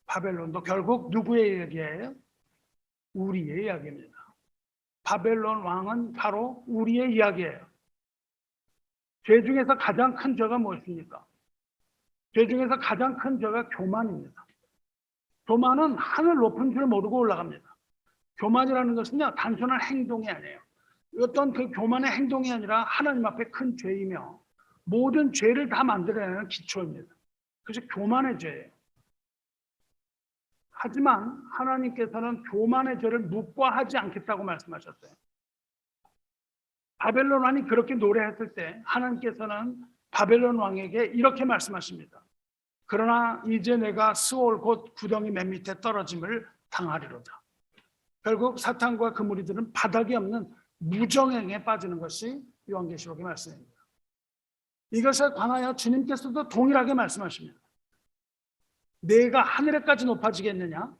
바벨론도 결국 누구의 이야기예요? 우리의 이야기입니다. 바벨론 왕은 바로 우리의 이야기예요. 죄 중에서 가장 큰 죄가 무엇입니까? 죄 중에서 가장 큰 죄가 교만입니다. 교만은 하늘 높은 줄 모르고 올라갑니다. 교만이라는 것은요, 단순한 행동이 아니에요. 어떤 그 교만의 행동이 아니라 하나님 앞에 큰 죄이며 모든 죄를 다 만들어내는 기초입니다. 그래서 교만의 죄예요. 하지만 하나님께서는 교만의 죄를 묵과하지 않겠다고 말씀하셨어요. 바벨론 왕이 그렇게 노래했을 때 하나님께서는 바벨론 왕에게 이렇게 말씀하십니다. 그러나 이제 내가 스올 곧 구덩이 맨 밑에 떨어짐을 당하리로다. 결국 사탄과 그 무리들은 바닥이 없는 무정행에 빠지는 것이 요한계시록의 말씀입니다. 이것에 관하여 주님께서도 동일하게 말씀하십니다. 내가 하늘에까지 높아지겠느냐?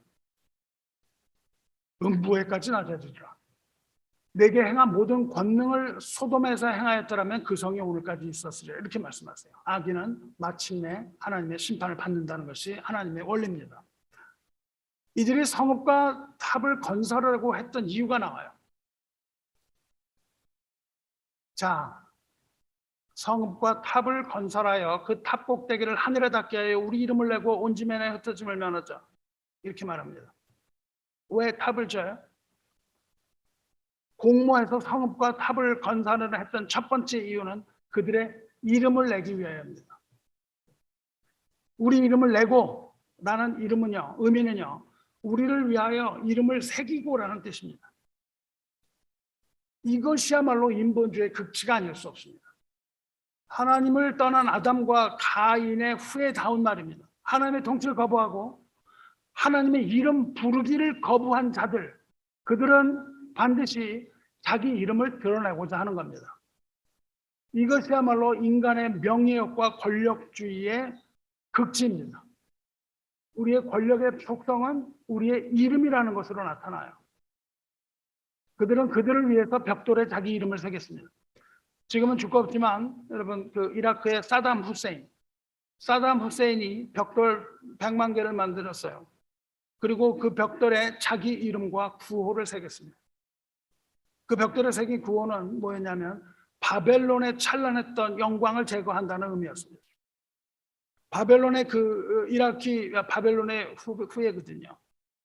음부에까지 낮아지리라. 내게 행한 모든 권능을 소돔에서 행하였더라면 그 성이 오늘까지 있었으리라. 이렇게 말씀하세요. 악인은 마침내 하나님의 심판을 받는다는 것이 하나님의 원리입니다. 이들이 성읍과 탑을 건설하려고 했던 이유가 나와요. 자, 성읍과 탑을 건설하여 그 탑 꼭대기를 하늘에 닿게 하여 우리 이름을 내고 온 지면에 흩어짐을 면하자. 이렇게 말합니다. 왜 탑을 져요? 공모해서 성읍과 탑을 건설을 했던 첫 번째 이유는 그들의 이름을 내기 위하여입니다. 우리 이름을 내고, 라는 이름은요, 의미는요, 우리를 위하여 이름을 새기고라는 뜻입니다. 이것이야말로 인본주의의 극치가 아닐 수 없습니다. 하나님을 떠난 아담과 가인의 후회다운 말입니다. 하나님의 통치를 거부하고 하나님의 이름 부르기를 거부한 자들, 그들은 반드시 자기 이름을 드러내고자 하는 겁니다. 이것이야말로 인간의 명예욕과 권력주의의 극치입니다. 우리의 권력의 속성은 우리의 이름이라는 것으로 나타나요. 그들은 그들을 위해서 벽돌에 자기 이름을 새겼습니다. 지금은 죽고 없지만 여러분, 그 이라크의 사담 후세인이 벽돌 100만 개를 만들었어요. 그리고 그 벽돌에 자기 이름과 구호를 새겼습니다. 그 벽돌에 새긴 구호는 뭐였냐면 바벨론의 찬란했던 영광을 제거한다는 의미였습니다. 바벨론의 그 이라크 바벨론의 후예거든요.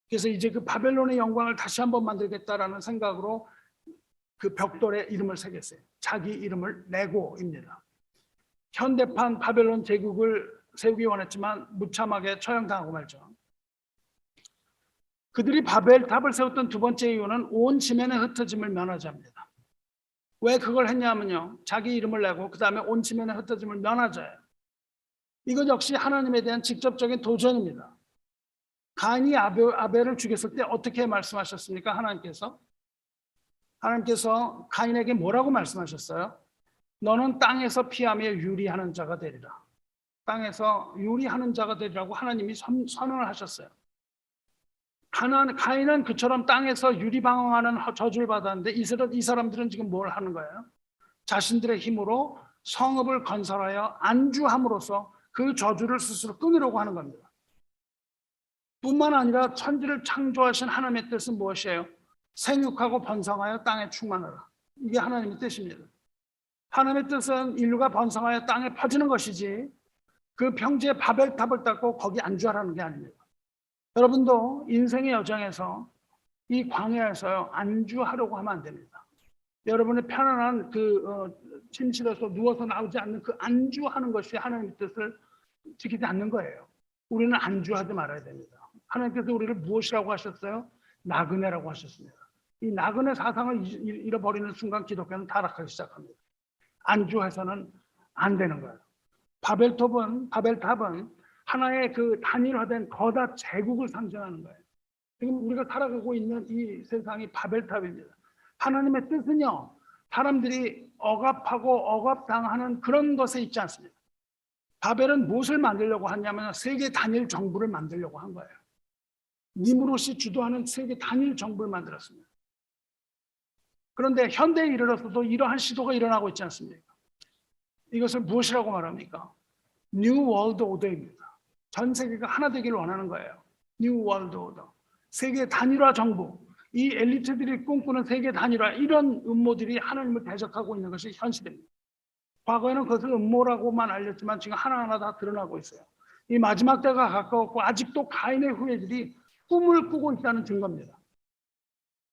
그래서 이제 그 바벨론의 영광을 다시 한번 만들겠다라는 생각으로 그 벽돌에 이름을 새겼어요. 자기 이름을 내고입니다. 현대판 바벨론 제국을 세우기 원했지만 무참하게 처형당하고 말죠. 그들이 바벨탑을 세웠던 두 번째 이유는 온 지면의 흩어짐을 면하자 합니다. 왜 그걸 했냐면요, 자기 이름을 내고 그 다음에 온 지면의 흩어짐을 면하자예요. 이것 역시 하나님에 대한 직접적인 도전입니다. 가인이 아벨을 죽였을 때 어떻게 말씀하셨습니까? 하나님께서 가인에게 뭐라고 말씀하셨어요? 너는 땅에서 피하며 유리하는 자가 되리라. 땅에서 유리하는 자가 되리라고 하나님이 선언을 하셨어요. 가인은 그처럼 땅에서 유리방황하는 저주를 받았는데 이 사람들은 지금 뭘 하는 거예요? 자신들의 힘으로 성읍을 건설하여 안주함으로써 그 저주를 스스로 끊으려고 하는 겁니다. 뿐만 아니라 천지를 창조하신 하나님의 뜻은 무엇이에요? 생육하고 번성하여 땅에 충만하라. 이게 하나님의 뜻입니다. 하나님의 뜻은 인류가 번성하여 땅에 퍼지는 것이지 그 평지에 바벨탑을 닦고 거기 안주하라는 게 아닙니다. 여러분도 인생의 여정에서 이 광야에서요 안주하려고 하면 안 됩니다. 여러분의 편안한 침실에서 누워서 나오지 않는 그 안주하는 것이 하나님의 뜻을 지키지 않는 거예요. 우리는 안주하지 말아야 됩니다. 하나님께서 우리를 무엇이라고 하셨어요? 나그네라고 하셨습니다. 이 나그네 사상을 잃어버리는 순간 기독교는 타락하기 시작합니다. 안주해서는 안 되는 거예요. 바벨탑은 하나의 그 단일화된 거다 제국을 상징하는 거예요. 지금 우리가 살아가고 있는 이 세상이 바벨탑입니다. 하나님의 뜻은요, 사람들이 억압하고 억압당하는 그런 것에 있지 않습니다. 바벨은 무엇을 만들려고 하냐면 세계 단일 정부를 만들려고 한 거예요. 니무롯이 주도하는 세계 단일 정부를 만들었습니다. 그런데 현대에 이르러서도 이러한 시도가 일어나고 있지 않습니까? 이것을 무엇이라고 말합니까? New World Order입니다. 전 세계가 하나 되기를 원하는 거예요. New World Order. 세계 단일화 정부. 이 엘리트들이 꿈꾸는 세계 단일화, 이런 음모들이 하나님을 대적하고 있는 것이 현실입니다. 과거에는 그것을 음모라고만 알렸지만 지금 하나하나 다 드러나고 있어요. 이 마지막 때가 가까웠고 아직도 가인의 후예들이 꿈을 꾸고 있다는 증거입니다.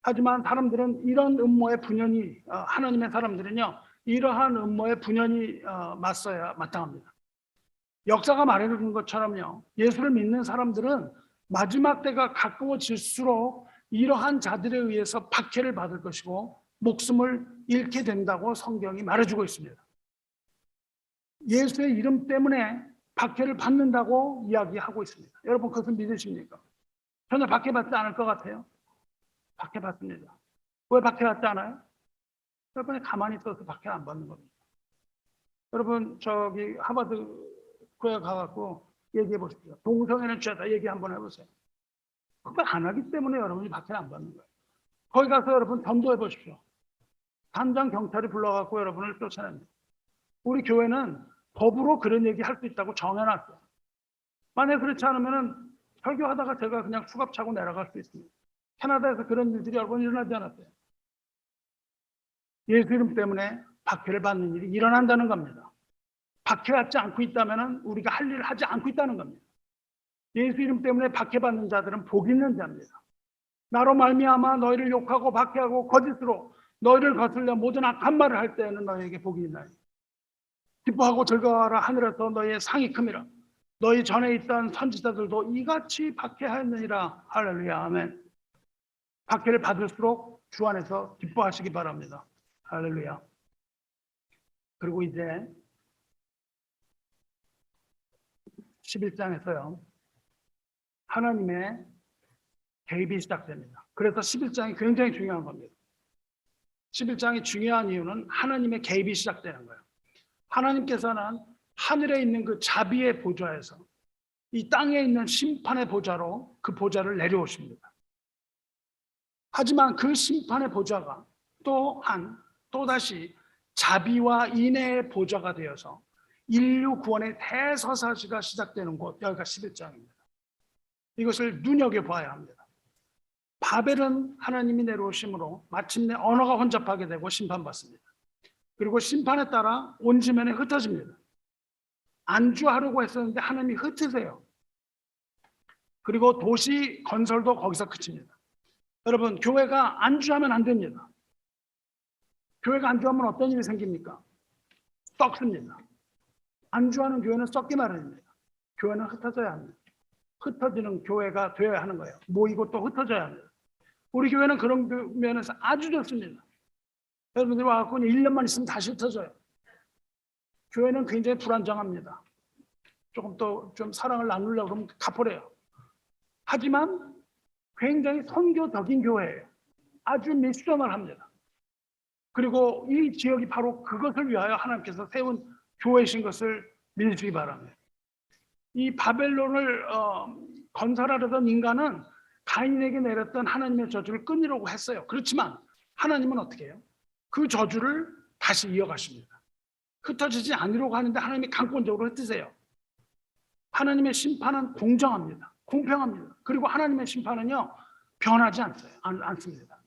하지만 사람들은 이런 음모의 분연히, 하나님의 사람들은요, 이러한 음모의 분연히 맞서야 마땅합니다. 역사가 말해주는 것처럼요, 예수를 믿는 사람들은 마지막 때가 가까워질수록 이러한 자들에 의해서 박해를 받을 것이고 목숨을 잃게 된다고 성경이 말해주고 있습니다. 예수의 이름 때문에 박해를 받는다고 이야기하고 있습니다. 여러분 그것을 믿으십니까? 전혀 박해받지 않을 것 같아요? 박해받습니다. 왜 박해받지 않아요? 여러분이 가만히 있어서 박해 안 받는 겁니다. 여러분 저기 하버드 교회 가갖고 얘기해 보십시오. 동성애는 죄다 얘기 한번 해보세요. 그거 안 하기 때문에 여러분이 박해를 안 받는 거예요. 거기 가서 여러분 전도해 보십시오. 담장 경찰이 불러갖고 여러분을 쫓아냅니다. 우리 교회는 법으로 그런 얘기 할 수 있다고 정해놨어요. 만약 그렇지 않으면 설교하다가 제가 그냥 수갑 차고 내려갈 수 있습니다. 캐나다에서 그런 일들이 여러 번 일어나지 않았어요. 예수 이름 때문에 박해를 받는 일이 일어난다는 겁니다. 박해받지 않고 있다면 우리가 할 일을 하지 않고 있다는 겁니다. 예수 이름 때문에 박해받는 자들은 복 있는 자입니다. 나로 말미암아 너희를 욕하고 박해하고 거짓으로 너희를 거슬려 모든 악한 말을 할 때에는 너희에게 복이 있나니 기뻐하고 즐거워하라. 하늘에서 너희의 상이 큼이라. 너희 전에 있던 선지자들도 이같이 박해하였느니라. 할렐루야. 아멘. 박해를 받을수록 주 안에서 기뻐하시기 바랍니다. 할렐루야. 그리고 이제 11장에서요. 하나님의 개입이 시작됩니다. 그래서 11장이 굉장히 중요한 겁니다. 11장이 중요한 이유는 하나님의 개입이 시작되는 거예요. 하나님께서는 하늘에 있는 그 자비의 보좌에서 이 땅에 있는 심판의 보좌로 그 보좌를 내려오십니다. 하지만 그 심판의 보좌가 또다시 자비와 인애의 보좌가 되어서 인류 구원의 대서사시가 시작되는 곳, 여기가 11장입니다. 이것을 눈여겨봐야 합니다. 바벨은 하나님이 내려오심으로 마침내 언어가 혼잡하게 되고 심판받습니다. 그리고 심판에 따라 온 지면에 흩어집니다. 안주하려고 했었는데 하나님이 흩으세요. 그리고 도시 건설도 거기서 그칩니다. 여러분, 교회가 안주하면 안 됩니다. 교회가 안주하면 어떤 일이 생깁니까? 썩습니다. 안주하는 교회는 썩기 마련입니다. 교회는 흩어져야 합니다. 흩어지는 교회가 되어야 하는 거예요. 모이고 또 흩어져야 합니다. 우리 교회는 그런 면에서 아주 좋습니다. 여러분들이 와서 1년만 있으면 다시 흩어져요. 교회는 굉장히 불안정합니다. 조금 더 좀 사랑을 나누려고 그러면 가포래요. 하지만 굉장히 선교적인 교회예요. 아주 미셔널합니다. 그리고 이 지역이 바로 그것을 위하여 하나님께서 세운 교회이신 것을 믿으시기 바랍니다. 이 바벨론을 건설하려던 인간은 가인에게 내렸던 하나님의 저주를 끊으려고 했어요. 그렇지만 하나님은 어떻게 해요? 그 저주를 다시 이어가십니다. 흩어지지 않으려고 하는데 하나님이 강권적으로 흩으세요. 하나님의 심판은 공정합니다. 공평합니다. 그리고 하나님의 심판은요, 변하지 않습니다.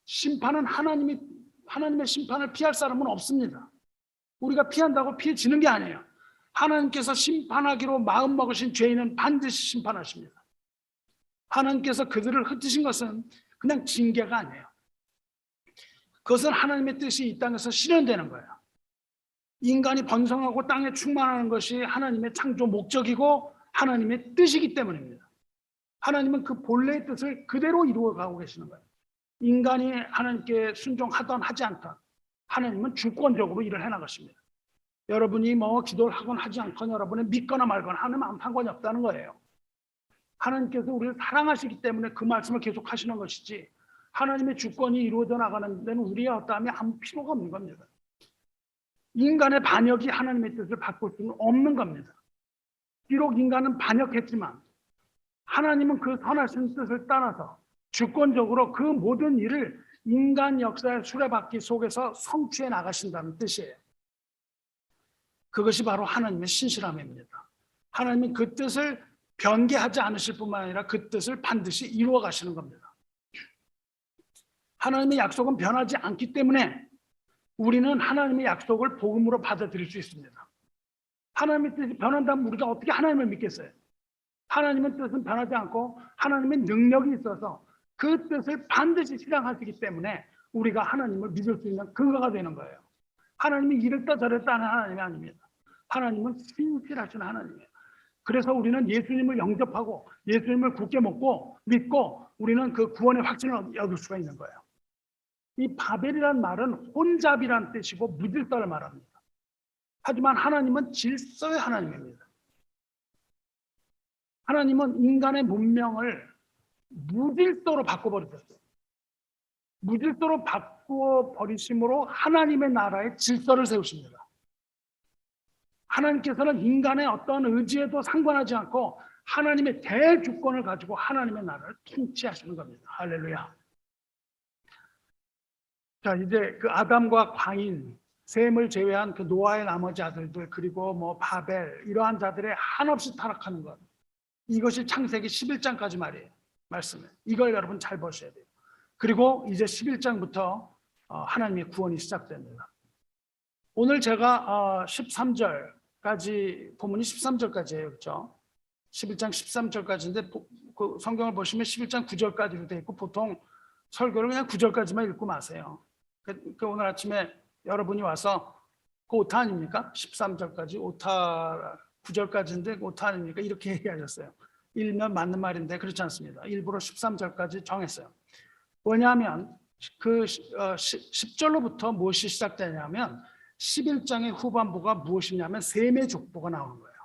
심판은 하나님의 심판을 피할 사람은 없습니다. 우리가 피한다고 피해지는 게 아니에요. 하나님께서 심판하기로 마음먹으신 죄인은 반드시 심판하십니다. 하나님께서 그들을 흩으신 것은 그냥 징계가 아니에요. 그것은 하나님의 뜻이 이 땅에서 실현되는 거예요. 인간이 번성하고 땅에 충만하는 것이 하나님의 창조 목적이고 하나님의 뜻이기 때문입니다. 하나님은 그 본래의 뜻을 그대로 이루어가고 계시는 거예요. 인간이 하나님께 순종하던 하지 않던 하나님은 주권적으로 일을 해나가십니다. 여러분이 뭐 기도를 하건 하지 않건 여러분이 믿거나 말거나 하는 아무 상관이 없다는 거예요. 하나님께서 우리를 사랑하시기 때문에 그 말씀을 계속 하시는 것이지 하나님의 주권이 이루어져 나가는 데는 우리의 어떠함이 아무 필요가 없는 겁니다. 인간의 반역이 하나님의 뜻을 바꿀 수는 없는 겁니다. 비록 인간은 반역했지만 하나님은 그 선하신 뜻을 따라서 주권적으로 그 모든 일을 인간 역사의 수레바퀴 속에서 성취해 나가신다는 뜻이에요. 그것이 바로 하나님의 신실함입니다. 하나님은 그 뜻을 변개하지 않으실 뿐만 아니라 그 뜻을 반드시 이루어 가시는 겁니다. 하나님의 약속은 변하지 않기 때문에 우리는 하나님의 약속을 복음으로 받아들일 수 있습니다. 하나님의 뜻이 변한다면 우리가 어떻게 하나님을 믿겠어요? 하나님의 뜻은 변하지 않고 하나님의 능력이 있어서 그 뜻을 반드시 실행하시기 때문에 우리가 하나님을 믿을 수 있는 근거가 되는 거예요. 하나님이 이랬다 저랬다 하는 하나님이 아닙니다. 하나님은 신실하신 하나님이에요. 그래서 우리는 예수님을 영접하고 예수님을 굳게 믿고 우리는 그 구원의 확신을 얻을 수가 있는 거예요. 이 바벨이란 말은 혼잡이란 뜻이고 무질서를 말합니다. 하지만 하나님은 질서의 하나님입니다. 하나님은 인간의 문명을 무질서로 바꿔버리셨어요. 무질서로 바꿔버리심으로 하나님의 나라의 질서를 세우십니다. 하나님께서는 인간의 어떤 의지에도 상관하지 않고 하나님의 대주권을 가지고 하나님의 나라를 통치하시는 겁니다. 할렐루야. 자, 이제 그 아담과 과인, 셈을 제외한 그 노아의 나머지 아들들, 그리고 뭐 바벨, 이러한 자들의 한없이 타락하는 것. 이것이 창세기 11장까지 말이에요. 말씀을. 이걸 여러분 잘 보셔야 돼요. 그리고 이제 11장부터 하나님의 구원이 시작됩니다. 오늘 제가 13절까지, 본문이 13절까지예요. 그렇죠? 11장 13절까지인데 그 성경을 보시면 11장 9절까지로 되어 있고 보통 설교를 그냥 9절까지만 읽고 마세요. 그 오늘 아침에 여러분이 와서 그 오타 아닙니까? 13절까지 오타 9절까지인데 오타 아닙니까? 이렇게 얘기하셨어요. 일면 맞는 말인데 그렇지 않습니다. 일부러 13절까지 정했어요. 왜냐하면 그 10절로부터 무엇이 시작되냐면 11장의 후반부가 무엇이냐면 셈의 족보가 나오는 거예요.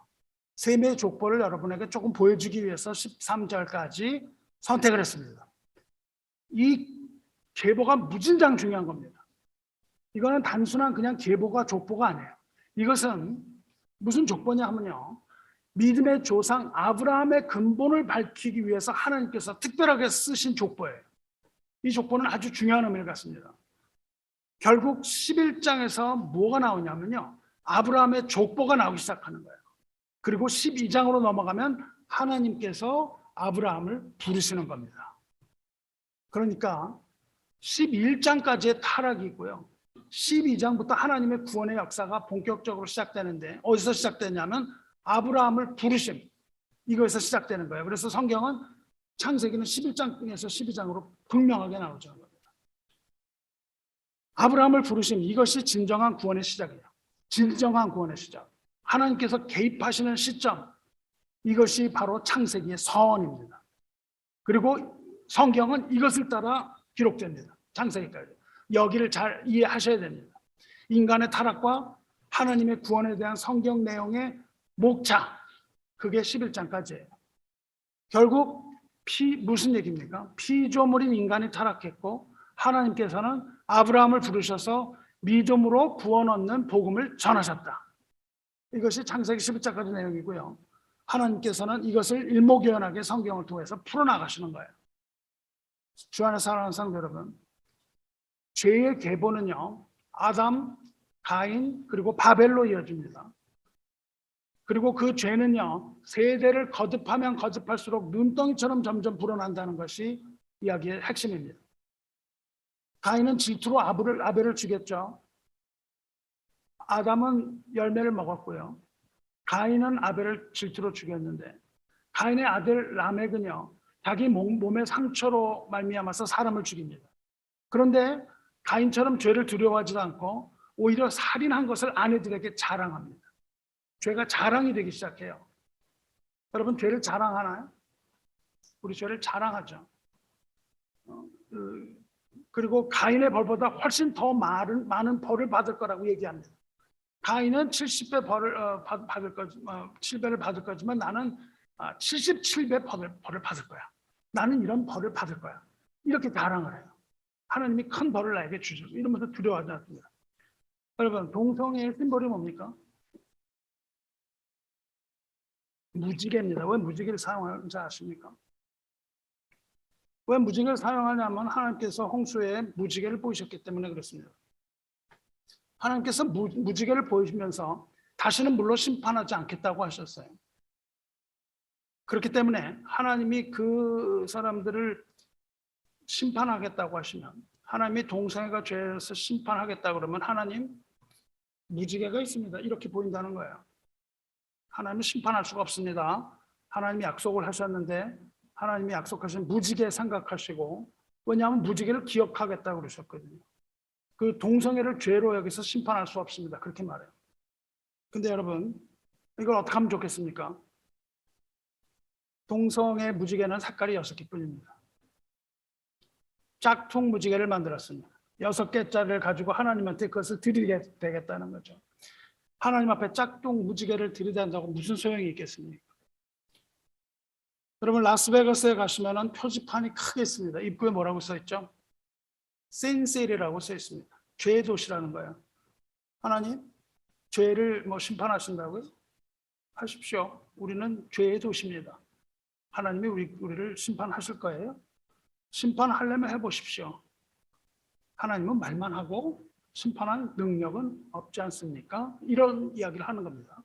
셈의 족보를 여러분에게 조금 보여주기 위해서 13절까지 선택을 했습니다. 이 계보가 무진장 중요한 겁니다. 이거는 단순한 그냥 계보가 족보가 아니에요. 이것은 무슨 족보냐 하면요, 믿음의 조상 아브라함의 근본을 밝히기 위해서 하나님께서 특별하게 쓰신 족보예요. 이 족보는 아주 중요한 의미를 갖습니다. 결국 11장에서 뭐가 나오냐면요, 아브라함의 족보가 나오기 시작하는 거예요. 그리고 12장으로 넘어가면 하나님께서 아브라함을 부르시는 겁니다. 그러니까 11장까지의 타락이 있고요, 12장부터 하나님의 구원의 역사가 본격적으로 시작되는데 어디서 시작되냐면 아브라함을 부르심, 이거에서 시작되는 거예요. 그래서 성경은 창세기는 11장에서 12장으로 분명하게 나오죠. 아브라함을 부르심, 이것이 진정한 구원의 시작이에요. 진정한 구원의 시작. 하나님께서 개입하시는 시점, 이것이 바로 창세기의 서원입니다. 그리고 성경은 이것을 따라 기록됩니다. 창세기까지. 여기를 잘 이해하셔야 됩니다. 인간의 타락과 하나님의 구원에 대한 성경 내용의 목차, 그게 11장까지예요. 결국 무슨 얘기입니까? 피조물인 인간이 타락했고 하나님께서는 아브라함을 부르셔서 미dom으로 구원 얻는 복음을 전하셨다. 이것이 창세기 11장까지 내용이고요. 하나님께서는 이것을 일목요연하게 성경을 통해서 풀어나가시는 거예요. 주 안에 사랑하는 성도 여러분, 죄의 계보는요, 아담, 가인, 그리고 바벨로 이어집니다. 그리고 그 죄는요, 세대를 거듭하면 거듭할수록 눈덩이처럼 점점 불어난다는 것이 이야기의 핵심입니다. 가인은 질투로 아벨을 죽였죠. 아담은 열매를 먹었고요. 가인은 아벨을 질투로 죽였는데, 가인의 아들 라멕은요, 자기 몸의 상처로 말미암아서 사람을 죽입니다. 그런데 가인처럼 죄를 두려워하지도 않고 오히려 살인한 것을 아내들에게 자랑합니다. 죄가 자랑이 되기 시작해요. 여러분, 죄를 자랑하나요? 우리 죄를 자랑하죠. 그리고 가인의 벌보다 훨씬 더 많은 벌을 받을 거라고 얘기합니다. 가인은 70배 벌을 받을 거, 7배를 받을 거지만 나는 77배 벌을 받을 거야. 나는 이런 벌을 받을 거야. 이렇게 자랑을 해요. 하나님이 큰 벌을 나에게 주셔서 이러면서 두려워하지 않습니다. 여러분, 동성애의 심볼이 뭡니까? 무지개입니다. 왜 무지개를 사용하는지 아십니까? 왜 무지개를 사용하냐면 하나님께서 홍수에 무지개를 보이셨기 때문에 그렇습니다. 하나님께서 무지개를 보이시면서 다시는 물로 심판하지 않겠다고 하셨어요. 그렇기 때문에 하나님이 그 사람들을 심판하겠다고 하시면, 하나님이 동성애가 죄에서 심판하겠다 그러면 하나님 무지개가 있습니다. 이렇게 보인다는 거예요. 하나님은 심판할 수가 없습니다. 하나님이 약속을 하셨는데 하나님이 약속하신 무지개 생각하시고, 왜냐하면 무지개를 기억하겠다고 그러셨거든요. 그 동성애를 죄로 여기서 심판할 수 없습니다. 그렇게 말해요. 근데 여러분, 이걸 어떻게 하면 좋겠습니까? 동성애 무지개는 색깔이 6개뿐입니다. 짝퉁 무지개를 만들었습니다. 6개짜리를 가지고 하나님한테 그것을 드리게 되겠다는 거죠. 하나님 앞에 짝퉁 무지개를 드리된다고 무슨 소용이 있겠습니까? 여러분, 라스베가스에 가시면 표지판이 크게 있습니다. 입구에 뭐라고 써 있죠? 신시티라고 써 있습니다. 죄의 도시라는 거예요. 하나님, 죄를 심판하신다고요? 하십시오. 우리는 죄의 도시입니다. 하나님이 우리를 심판하실 거예요? 심판하려면 해보십시오. 하나님은 말만 하고 심판할 능력은 없지 않습니까? 이런 이야기를 하는 겁니다.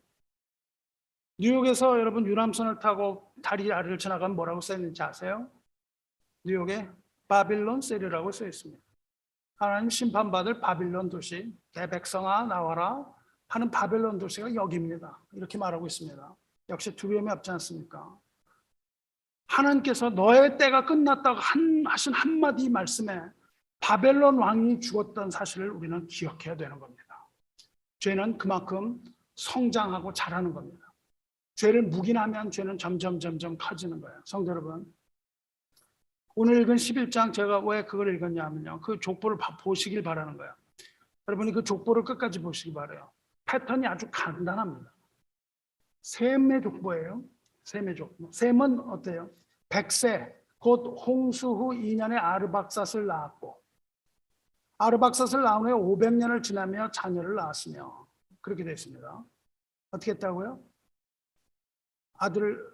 뉴욕에서 여러분 유람선을 타고 다리 아래를 지나가면 뭐라고 써 있는지 아세요? 뉴욕에 바빌론 세리라고 써 있습니다. 하나님 심판받을 바빌론 도시, 내 백성아 나와라 하는 바빌론 도시가 여기입니다. 이렇게 말하고 있습니다. 역시 두려움이 없지 않습니까? 하나님께서 너의 때가 끝났다고 하신 한마디 말씀에 바벨론 왕이 죽었던 사실을 우리는 기억해야 되는 겁니다. 죄는 그만큼 성장하고 자라는 겁니다. 죄를 묵인하면 죄는 점점 커지는 거예요. 성도 여러분, 오늘 읽은 11장 제가 왜 그걸 읽었냐면요, 그 족보를 보시길 바라는 거예요. 여러분이 그 족보를 끝까지 보시기 바라요. 패턴이 아주 간단합니다. 셈의 족보예요. 셈의 족보. 셈은 어때요? 100세 곧 홍수 후 2년에 아르박삿을 낳았고, 아르박삿을 낳은 후에 500년을 지나며 자녀를 낳았으며, 그렇게 되어 있습니다. 어떻게 했다고요?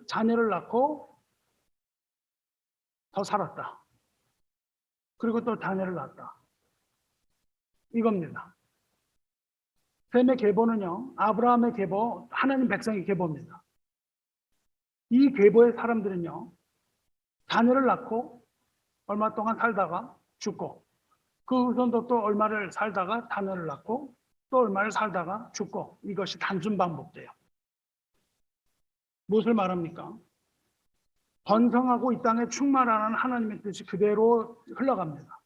자녀를 낳고 더 살았다. 그리고 또 자녀를 낳았다. 이겁니다. 셈의 계보는요, 아브라함의 계보, 하나님 백성의 계보입니다. 이 계보의 사람들은요, 자녀를 낳고 얼마 동안 살다가 죽고, 그 후손도 또 얼마를 살다가 자녀를 낳고 또 얼마를 살다가 죽고, 이것이 단순 반복돼요. 무엇을 말합니까? 번성하고 이 땅에 충만하는 하나님의 뜻이 그대로 흘러갑니다.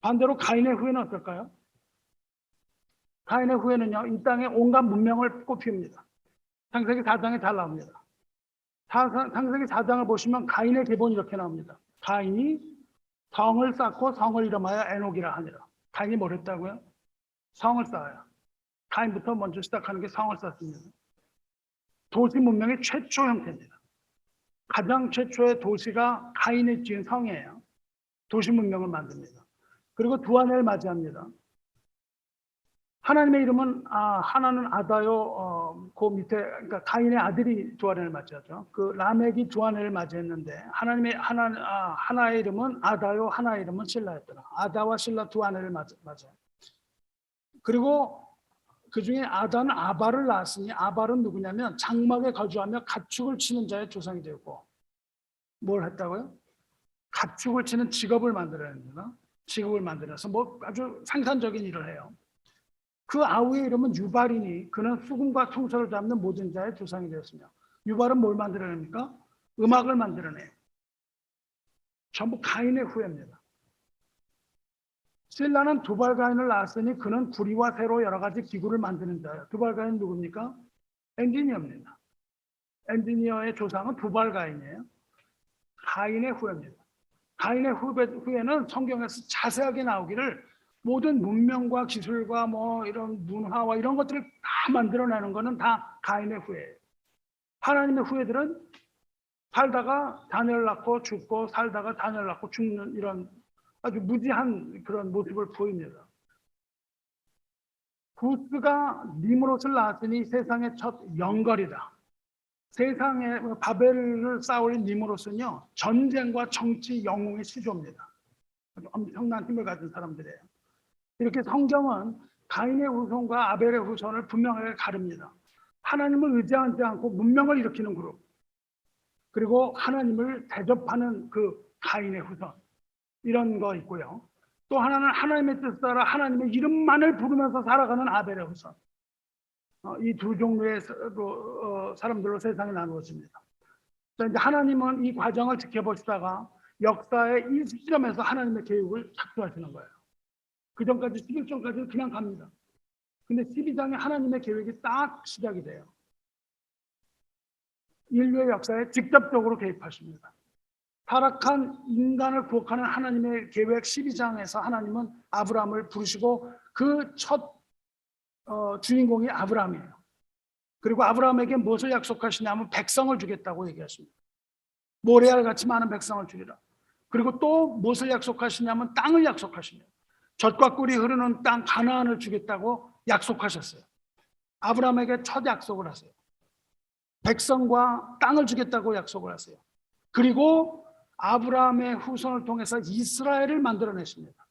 반대로 가인의 후예는 어떨까요? 가인의 후예는요, 이 땅에 온갖 문명을 꽃피웁니다. 창세기 4장에 잘 나옵니다. 창세기 4장을 보시면 가인의 계보는 이렇게 나옵니다. 가인이 성을 쌓고 성을 이름하여 에녹이라 하니라. 가인이 뭘 했다고요? 성을 쌓아요. 가인부터 먼저 시작하는 게 성을 쌓습니다. 도시 문명의 최초 형태입니다. 가장 최초의 도시가 가인이 지은 성이에요. 도시 문명을 만듭니다. 그리고 두 아내를 맞이합니다. 하나님의 이름은 하나는 아다요 그 밑에 그러니까 가인의 아들이 두 아내를 맞이하죠. 그 라멕이 두 아내를 맞이했는데 하나의 이름은 아다요, 하나의 이름은 실라였더라. 아다와 실라 두 아내를 맞아요. 그리고 그 중에 아다는 아발을 낳았으니 아발은 누구냐면 장막에 거주하며 가축을 치는 자의 조상이 되고 뭘 했다고요? 가축을 치는 직업을 만들어냅니다. 직업을 만들어서 뭐 아주 상산적인 일을 해요. 그 아우의 이름은 유발이니 그는 수금과 통솔을 잡는 모든 자의 조상이 되었으며 유발은 뭘 만들어냅니까? 음악을 만들어내요. 전부 가인의 후예입니다. 실라는 두발가인을 낳았으니 그는 구리와 새로 여러 가지 기구를 만드는 자예요. 두발가인 누굽니까? 엔지니어입니다. 엔지니어의 조상은 두발가인이에요. 가인의 후예입니다. 가인의 후예는 성경에서 자세하게 나오기를 모든 문명과 기술과 뭐 이런 문화와 이런 것들을 다 만들어내는 것은 다 가인의 후예예요. 하나님의 후예들은 살다가 자녀를 낳고 죽고 살다가 자녀를 낳고 죽는 이런 아주 무지한 그런 모습을 보입니다. 구스가 니므롯을 낳았으니 세상의 첫 영걸이다. 세상에 바벨을 쌓아올린 니므롯은요 전쟁과 정치 영웅의 시조입니다. 아주 엄청난 힘을 가진 사람들이에요. 이렇게 성경은 가인의 후손과 아벨의 후손을 분명하게 가릅니다. 하나님을 의지하지 않고 문명을 일으키는 그룹, 그리고 하나님을 대접하는 그 가인의 후손, 이런 거 있고요. 또 하나는 하나님의 뜻을 따라 하나님의 이름만을 부르면서 살아가는 아벨의 후손. 이 두 종류의 사람들로 세상이 나누어집니다. 이제 하나님은 이 과정을 지켜보시다가 역사의 이 시점에서 하나님의 계획을 작동하시는 거예요. 그 전까지 11장까지는 그냥 갑니다. 근데 12장에 하나님의 계획이 딱 시작이 돼요. 인류의 역사에 직접적으로 개입하십니다. 타락한 인간을 구원하는 하나님의 계획 12장에서 하나님은 아브라함을 부르시고 그 첫 주인공이 아브라함이에요. 그리고 아브라함에게 무엇을 약속하시냐면 백성을 주겠다고 얘기하십니다. 모래알 같이 많은 백성을 주리라. 그리고 또 무엇을 약속하시냐면 땅을 약속하십니다. 젖과 꿀이 흐르는 땅 가나안을 주겠다고 약속하셨어요. 아브라함에게 첫 약속을 하세요. 백성과 땅을 주겠다고 약속을 하세요. 그리고 아브라함의 후손을 통해서 이스라엘을 만들어내십니다.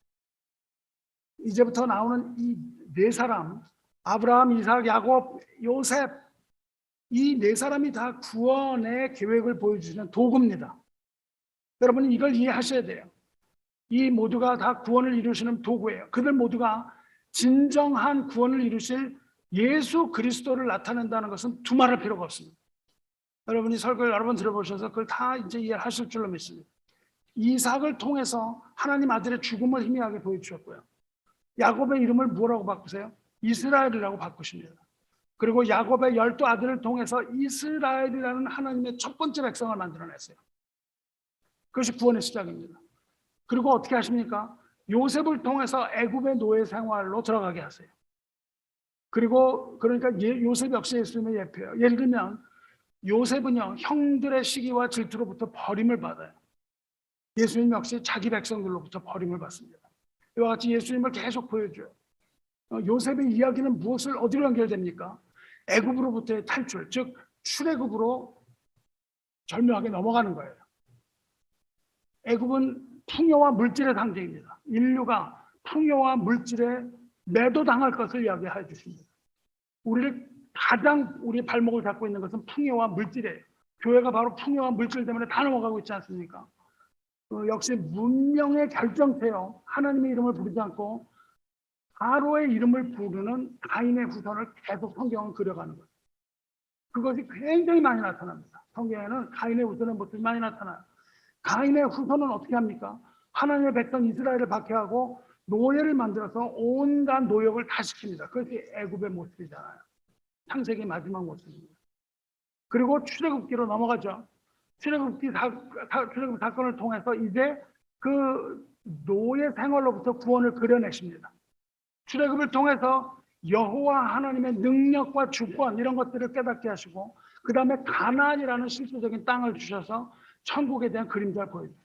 이제부터 나오는 이 네 사람, 아브라함, 이삭, 야곱, 요셉, 이 네 사람이 다 구원의 계획을 보여주시는 도구입니다. 여러분이 이걸 이해하셔야 돼요. 이 모두가 다 구원을 이루시는 도구예요. 그들 모두가 진정한 구원을 이루실 예수 그리스도를 나타낸다는 것은 두말할 필요가 없습니다. 여러분이 설교를 여러 번 들어보셔서 그걸 다 이제 이해하실 줄로 믿습니다. 이삭을 통해서 하나님 아들의 죽음을 희미하게 보여주셨고요. 야곱의 이름을 뭐라고 바꾸세요? 이스라엘이라고 바꾸십니다. 그리고 야곱의 12 아들을 통해서 이스라엘이라는 하나님의 첫 번째 백성을 만들어냈어요. 그것이 구원의 시작입니다. 그리고 어떻게 하십니까? 요셉을 통해서 애굽의 노예 생활로 들어가게 하세요. 그리고 그러니까 요셉 역시 예수님의 예표예요. 예를 들면 요셉은요 형들의 시기와 질투로부터 버림을 받아요. 예수님 역시 자기 백성들로부터 버림을 받습니다. 이와 같이 예수님을 계속 보여줘요. 요셉의 이야기는 무엇을 어디로 연결됩니까? 애굽으로부터의 탈출, 즉 출애굽으로 절묘하게 넘어가는 거예요. 애굽은 풍요와 물질의 상징입니다. 인류가 풍요와 물질에 매도당할 것을 이야기해 주십니다. 우리 발목을 잡고 있는 것은 풍요와 물질이에요. 교회가 바로 풍요와 물질 때문에 다 넘어가고 있지 않습니까? 역시 문명의 결정체요. 하나님의 이름을 부르지 않고 바로의 이름을 부르는 가인의 후손을 계속 성경은 그려가는 거예요. 그것이 굉장히 많이 나타납니다. 성경에는 가인의 후손의 모습이 많이 나타나요. 가인의 후손은 어떻게 합니까? 하나님의 백성 이스라엘을 박해하고 노예를 만들어서 온갖 노역을 다 시킵니다. 그것이 애굽의 모습이잖아요. 창세기 마지막 모습입니다. 그리고 출애굽기로 넘어가죠. 출애굽 사건을 통해서 이제 그 노예 생활로부터 구원을 그려내십니다. 출애굽을 통해서 여호와 하나님의 능력과 주권 이런 것들을 깨닫게 하시고 그 다음에 가나안이라는 실질적인 땅을 주셔서 천국에 대한 그림자를 보여줍니다.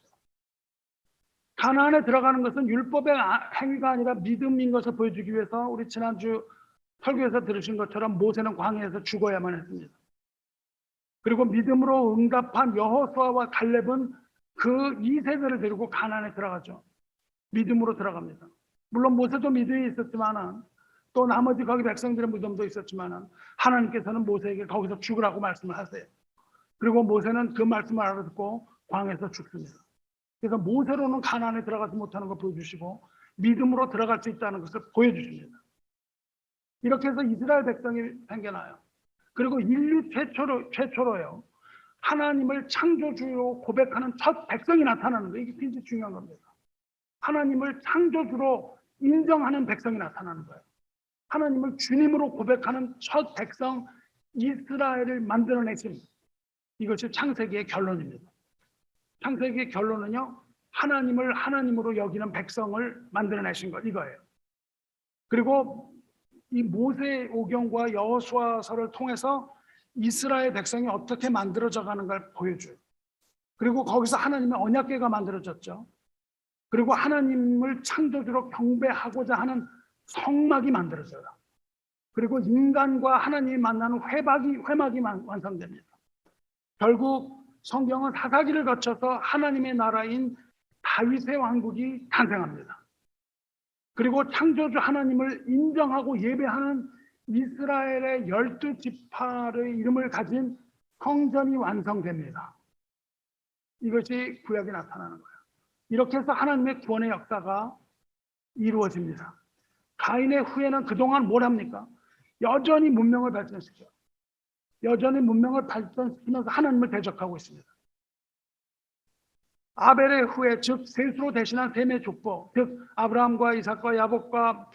가나안에 들어가는 것은 율법의 행위가 아니라 믿음인 것을 보여주기 위해서 우리 지난주 설교에서 들으신 것처럼 모세는 광야에서 죽어야만 했습니다. 그리고 믿음으로 응답한 여호수아와 갈렙은 그 2세대를 데리고 가나안에 들어가죠. 믿음으로 들어갑니다. 물론 모세도 믿음이 있었지만은 또 나머지 거기 백성들의 믿음도 있었지만은 하나님께서는 모세에게 거기서 죽으라고 말씀을 하세요. 그리고 모세는 그 말씀을 알아듣고 광야에서 죽습니다. 그래서 모세로는 가나안에 들어가지 못하는 걸 보여주시고 믿음으로 들어갈 수 있다는 것을 보여주십니다. 이렇게 해서 이스라엘 백성이 생겨나요. 그리고 인류 최초로요. 하나님을 창조주로 고백하는 첫 백성이 나타나는 거예요. 이게 굉장히 중요한 겁니다. 하나님을 창조주로 인정하는 백성이 나타나는 거예요. 하나님을 주님으로 고백하는 첫 백성 이스라엘을 만들어내신 이것이 창세기의 결론입니다. 창세기의 결론은요. 하나님을 하나님으로 여기는 백성을 만들어내신 것 이거예요. 그리고 이 모세오경과 여호수아서를 통해서 이스라엘 백성이 어떻게 만들어져 가는 걸 보여줘요. 그리고 거기서 하나님의 언약궤가 만들어졌죠. 그리고 하나님을 창조주로 경배하고자 하는 성막이 만들어져요. 그리고 인간과 하나님이 만나는 회막이 완성됩니다. 결국 성경은 사사기를 거쳐서 하나님의 나라인 다윗의 왕국이 탄생합니다. 그리고 창조주 하나님을 인정하고 예배하는 이스라엘의 12지파의 이름을 가진 성전이 완성됩니다. 이것이 구약에 나타나는 거예요. 이렇게 해서 하나님의 구원의 역사가 이루어집니다. 가인의 후예는 그동안 뭘 합니까? 여전히 문명을 발전시켜요. 여전히 문명을 발전시키면서 하나님을 대적하고 있습니다. 아벨의 후예, 즉 셋으로 대신한 셈의 족보, 즉 아브라함과 이삭과 야곱과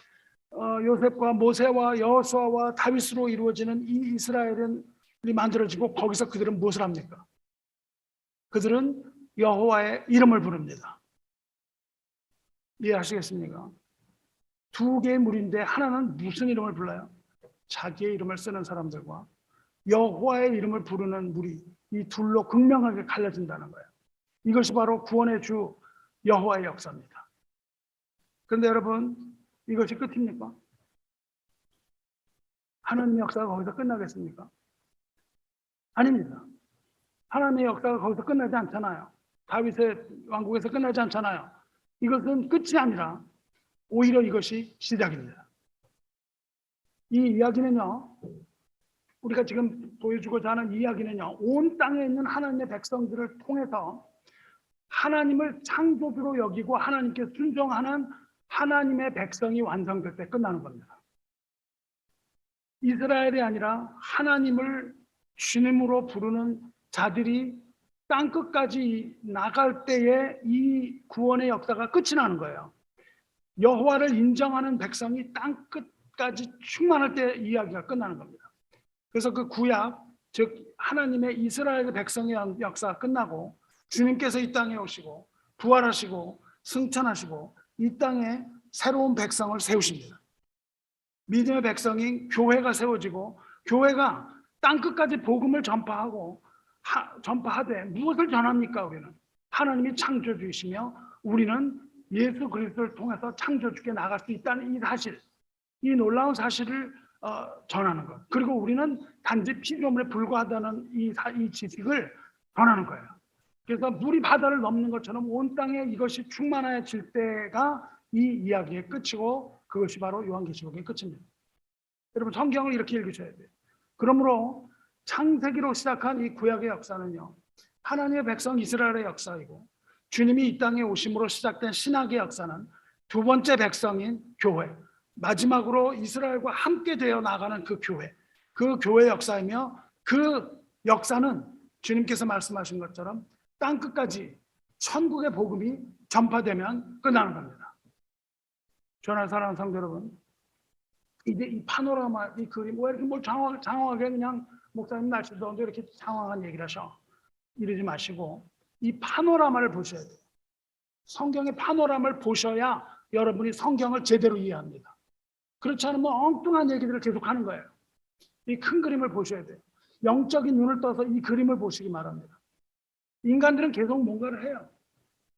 요셉과 모세와 여호수아와 다윗으로 이루어지는 이 이스라엘이 만들어지고 거기서 그들은 무엇을 합니까? 그들은 여호와의 이름을 부릅니다. 이해하시겠습니까? 두 개의 무리인데 하나는 무슨 이름을 불러요? 자기의 이름을 쓰는 사람들과 여호와의 이름을 부르는 무리, 이 둘로 극명하게 갈라진다는 거예요. 이것이 바로 구원의 주 여호와의 역사입니다. 그런데 여러분, 이것이 끝입니까? 하나님의 역사가 거기서 끝나겠습니까? 아닙니다. 하나님의 역사가 거기서 끝나지 않잖아요. 다윗의 왕국에서 끝나지 않잖아요. 이것은 끝이 아니라 오히려 이것이 시작입니다. 이 이야기는요, 우리가 지금 보여주고자 하는 이야기는요, 온 땅에 있는 하나님의 백성들을 통해서 하나님을 창조주로 여기고 하나님께 순종하는 하나님의 백성이 완성될 때 끝나는 겁니다. 이스라엘이 아니라 하나님을 주님으로 부르는 자들이 땅끝까지 나갈 때에 이 구원의 역사가 끝이 나는 거예요. 여호와를 인정하는 백성이 땅끝까지 충만할 때 이야기가 끝나는 겁니다. 그래서 그 구약, 즉 하나님의 이스라엘 백성의 역사가 끝나고 주님께서 이 땅에 오시고 부활하시고 승천하시고 이 땅에 새로운 백성을 세우십니다. 믿음의 백성인 교회가 세워지고 교회가 땅끝까지 복음을 전파하되 무엇을 전합니까? 우리는 하나님이 창조주이시며 우리는 예수 그리스도를 통해서 창조주께 나갈 수 있다는 이 사실, 이 놀라운 사실을 전하는 것. 그리고 우리는 단지 피조물에 불과하다는 이 지식을 전하는 거예요. 그래서 물이 바다를 넘는 것처럼 온 땅에 이것이 충만해질 때가 이 이야기의 끝이고 그것이 바로 요한계시록의 끝입니다. 여러분, 성경을 이렇게 읽으셔야 돼요. 그러므로 창세기로 시작한 이 구약의 역사는요, 하나님의 백성 이스라엘의 역사이고 주님이 이 땅에 오심으로 시작된 신학의 역사는 두 번째 백성인 교회, 마지막으로 이스라엘과 함께 되어 나가는 그 교회 역사이며 그 역사는 주님께서 말씀하신 것처럼 땅끝까지 천국의 복음이 전파되면 끝나는 겁니다. 전하 사랑하는 성도 여러분, 이제 이 파노라마, 이 그림, 왜 이렇게 뭘 장황하게 그냥 목사님 날씨 더운데 이렇게 장황한 얘기를 하셔? 이러지 마시고 이 파노라마를 보셔야 돼요. 성경의 파노라마를 보셔야 여러분이 성경을 제대로 이해합니다. 그렇지 않으면 엉뚱한 얘기들을 계속 하는 거예요. 이 큰 그림을 보셔야 돼요. 영적인 눈을 떠서 이 그림을 보시기 바랍니다. 인간들은 계속 뭔가를 해요.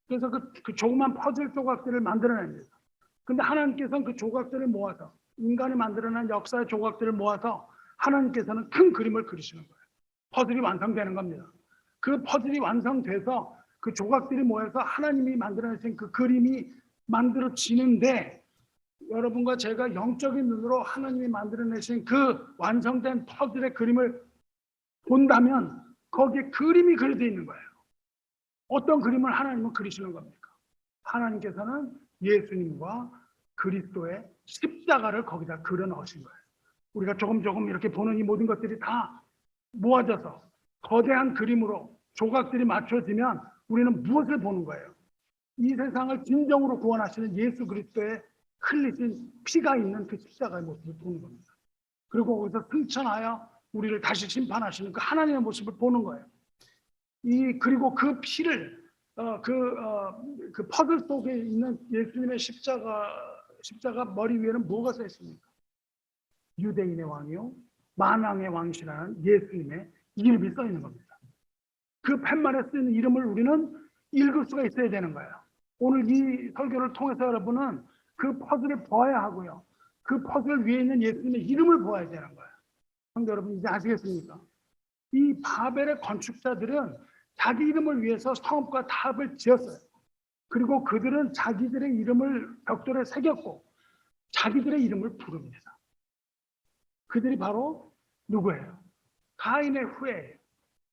그래서 그 조그만 퍼즐 조각들을 만들어냅니다. 근데 하나님께서는 그 조각들을 모아서 인간이 만들어낸 역사의 조각들을 모아서 하나님께서는 큰 그림을 그리시는 거예요. 퍼즐이 완성되는 겁니다. 그 퍼즐이 완성돼서 그 조각들이 모여서 하나님이 만들어내신 그 그림이 만들어지는데, 여러분과 제가 영적인 눈으로 하나님이 만들어내신 그 완성된 퍼즐의 그림을 본다면 거기에 그림이 그려져 있는 거예요. 어떤 그림을 하나님은 그리시는 겁니까? 하나님께서는 예수님과 그리스도의 십자가를 거기다 그려 넣으신 거예요. 우리가 조금 이렇게 보는 이 모든 것들이 다 모아져서 거대한 그림으로 조각들이 맞춰지면 우리는 무엇을 보는 거예요? 이 세상을 진정으로 구원하시는 예수 그리스도의 흘리신 피가 있는 그 십자가의 모습을 보는 겁니다. 그리고 거기서 승천하여 우리를 다시 심판하시는 그 하나님의 모습을 보는 거예요. 그리고 그 피를 그 퍼즐 속에 있는 예수님의 십자가 머리 위에는 뭐가 써 있습니까? 유대인의 왕이요 만왕의 왕이시라는 예수님의 이름이 써 있는 겁니다. 그 팻말에 쓰인 이름을 우리는 읽을 수가 있어야 되는 거예요. 오늘 이 설교를 통해서 여러분은 그 퍼즐을 보아야 하고요. 그 퍼즐 위에 있는 예수님의 이름을 보아야 되는 거예요. 성도 여러분, 이제 아시겠습니까? 이 바벨의 건축자들은 자기 이름을 위해서 성읍과 탑을 지었어요. 그리고 그들은 자기들의 이름을 벽돌에 새겼고 자기들의 이름을 부릅니다. 그들이 바로 누구예요? 가인의 후예예요.